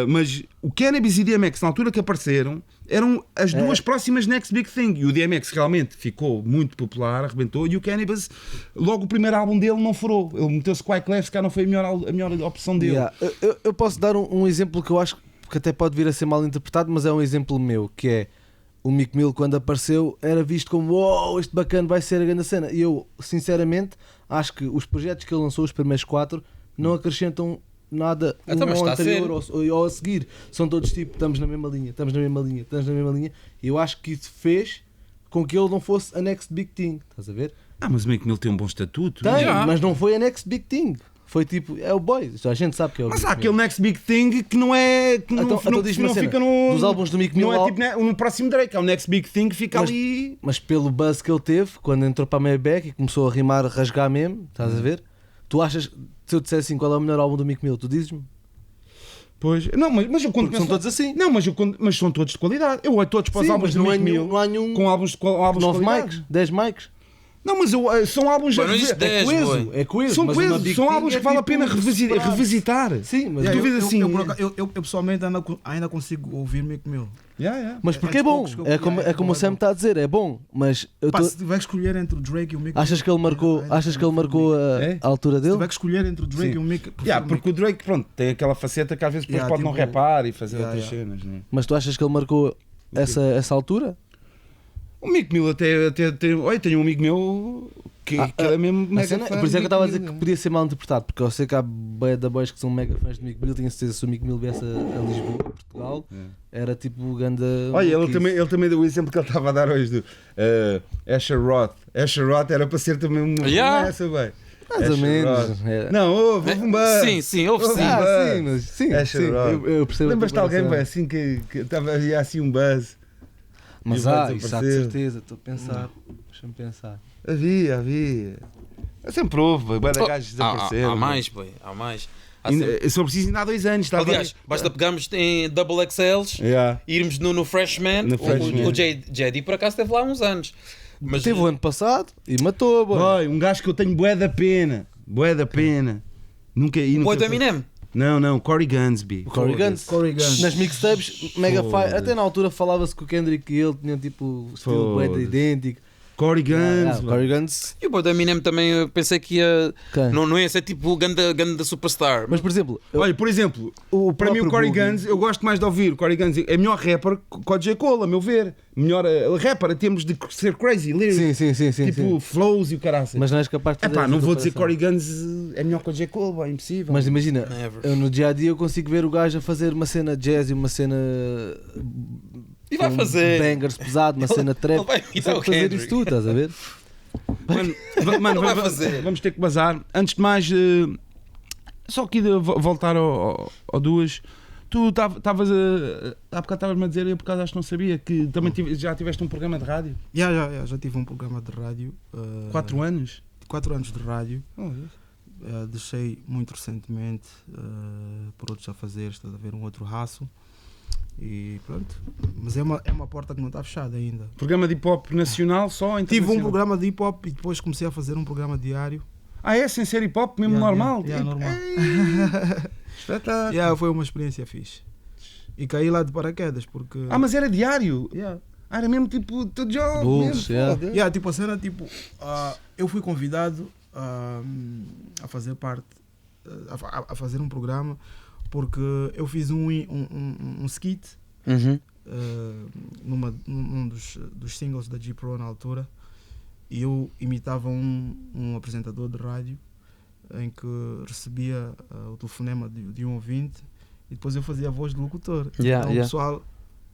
Mas o Cannabis e o DMX, na altura que apareceram, eram as duas próximas Next Big Thing. E o DMX realmente ficou muito popular, arrebentou, e o Cannabis, logo o primeiro álbum dele não furou. Ele meteu-se com o Wyclef, se calhar não foi a melhor opção dele. Yeah. Eu posso dar um exemplo que eu acho que até pode vir a ser mal interpretado, mas é um exemplo meu, que é o Meek Mill quando apareceu era visto como uou, este bacana vai ser a grande cena. E eu, sinceramente, acho que os projetos que ele lançou, os primeiros 4, não acrescentam nada Então, mas ao está a anterior ou a seguir. São todos tipo, estamos na mesma linha. E eu acho que isso fez com que ele não fosse a next big thing. Estás a ver? Mas o Meek Mill tem um bom estatuto. Tem, Yeah. mas não foi a next big thing. Foi tipo, é o boy. A gente sabe que é o Mas Meek há Mill. aquele Next Big Thing que não é. Que Então diz-me não uma cena, fica no. dos álbuns do Meek Mill, Não é tipo no próximo Drake, é o Next Big Thing que fica Mas- ali. Mas pelo buzz que ele teve, quando entrou para a Maybach e começou a rimar, a rasgar mesmo, estás a ver? Tu achas, se eu disser assim qual é o melhor álbum do Meek Mill, tu dizes-me? Pois. Não, mas eu Porque são todos assim. Não, mas são todos de qualidade. Eu olho todos para os Sim, álbuns mas do não, Meek Mill não há nenhum com álbuns de 9 qualidade. mics, 10 mics. Não, mas são álbuns Mas não existe é 10, coeso. boy. É coeso. São mas uma coesos, Big são Thing álbuns é que vale a tipo pena separado. revisitar. Sim, mas, Yeah, tu vês assim. Eu pessoalmente ainda consigo ouvir Meek Mill. mas porque É é de bom. poucos que eu- É como o Sam está a dizer, é bom. Mas eu Pá, tô... se tiver que escolher entre o Drake e o Meek achas que ele marcou, É? a altura Se dele? tiver que escolher entre o Drake Sim. e o Meek, Yeah, porque o Drake, pronto, tem aquela faceta que às vezes depois Yeah, pode não tipo, repar e fazer yeah, outras cenas. Né? Mas tu achas que ele marcou essa altura? O Meek Mill até tem. Olha, tenho um amigo meu que é mesmo A mega cena- fã por isso é que eu do estava a Meek dizer que Mill. podia ser mal interpretado, porque eu sei que há bué da boys que são mega fãs de Meek Mill, tenho certeza que se o Meek Mill viesse a Lisboa, Portugal, era tipo o ganda. Olha, ele também deu o exemplo que ele estava a dar hoje do Asher Roth. Asher Roth era para ser também um. Yeah. Não é essa, bem. mais ou Asher menos. Roth. É. Não, houve um buzz. Sim, houve sim. Ah, sim, mas sim, Asher sim, Roth. eu percebo. a Lembras-te de tua alguém comparação. bem, assim que estava havia assim um buzz? Mas E vai isso há de desaparecer. certeza, estou a pensar. Deixa-me pensar. Havia. Sempre houve, bué de gajos desapareceram. Há mais, boy, há mais. Há Ainda- sempre- Eu só preciso ainda há 2 anos. Estava Aliás, basta pegarmos em Double XLs, Yeah. irmos no Freshman. No Freshman. O JD por acaso esteve lá há uns anos. Mas Teve o ano passado e matou, boy. Boy, um gajo que eu tenho bué da pena. Bué da pena. Nunca. o boy do Eminem. Não, Corey Gunsby. O Corey Guns. Corey Guns. Nas mixtapes, mega Foda-se. fire. Até na altura falava-se que o Kendrick e ele tinham tipo o estilo bué Foda-se. idêntico. Corey Guns. Corey Guns. E o boy do Eminem também eu pensei que ia. Quem? Não ia ser tipo o ganda superstar. Mas por exemplo, Olha, por exemplo, para mim o Corey Guns, eu gosto mais de ouvir. O Corey Guns é melhor rapper que o J. Cole, a meu ver. Melhor rapper, temos de ser crazy, lyrics. sim. Tipo flows e o caraças. Mas não és capaz de fazer Epá, não essa vou dizer comparação. Corey Guns é melhor que o J. Cole, é impossível. Mas imagina, Never. eu no dia a dia eu consigo ver o gajo a fazer uma cena jazz e uma cena. E vai com fazer. bangers pesado, uma cena trap. Ele vai imitar Consegue o fazer Kendrick. isso tudo, estás a ver? Mano, Não vai fazer. vamos ter que bazar. Antes de mais, só aqui de voltar ao duas. Tu estavas há bocado estavas-me a dizer, eu por acaso acho que não sabia, que também já tiveste um programa de rádio. Já tive um programa de rádio. 4 anos. 4 anos de rádio. Deixei muito recentemente por outros a fazer, estás a ver, um outro raço. E pronto. Mas é uma porta que não está fechada ainda. Programa de hip hop nacional só? Tive um programa de hip hop e depois comecei a fazer um programa diário. Ah, é? Sem ser hip hop? Mesmo normal? Normal. Espetáculo. Foi uma experiência fixe. E caí lá de paraquedas porque. Ah, mas era diário? Yeah. Ah, era mesmo tipo teu job Bulls, mesmo, yeah. foda. Tipo a cena, tipo, eu fui convidado a fazer parte, a fazer um programa, porque eu fiz um skit Uhum. num dos singles da G-Pro na altura, e eu imitava um apresentador de rádio em que recebia o telefonema de um ouvinte e depois eu fazia a voz do locutor. Então o pessoal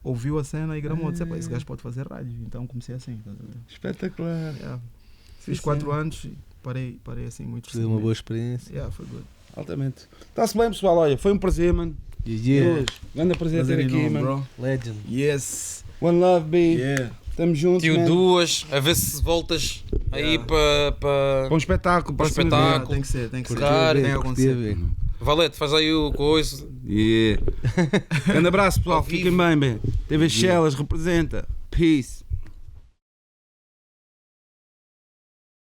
ouviu a cena e gramou, disse, esse gajo pode fazer rádio, então comecei assim. Espetacular. Fiz 4 anos e parei assim muito Foi uma boa experiência. Foi good. Altamente. Está-se bem, pessoal. Olha, foi um prazer, mano. Yeah. Grande prazer ter aqui, mano. Bro. Legend. Yes. One love, B. Yeah. Tamo juntos, Tio, man. duas, a ver se voltas aí para. Para um espetáculo. Para próxima espetáculo. vez. Tem que ser. Claro, Tem que acontecer. Valete, faz aí o coisa. Yeah. Grande abraço, pessoal. Ao vivo. Fiquem bem, bem. TV Shellas representa. Peace.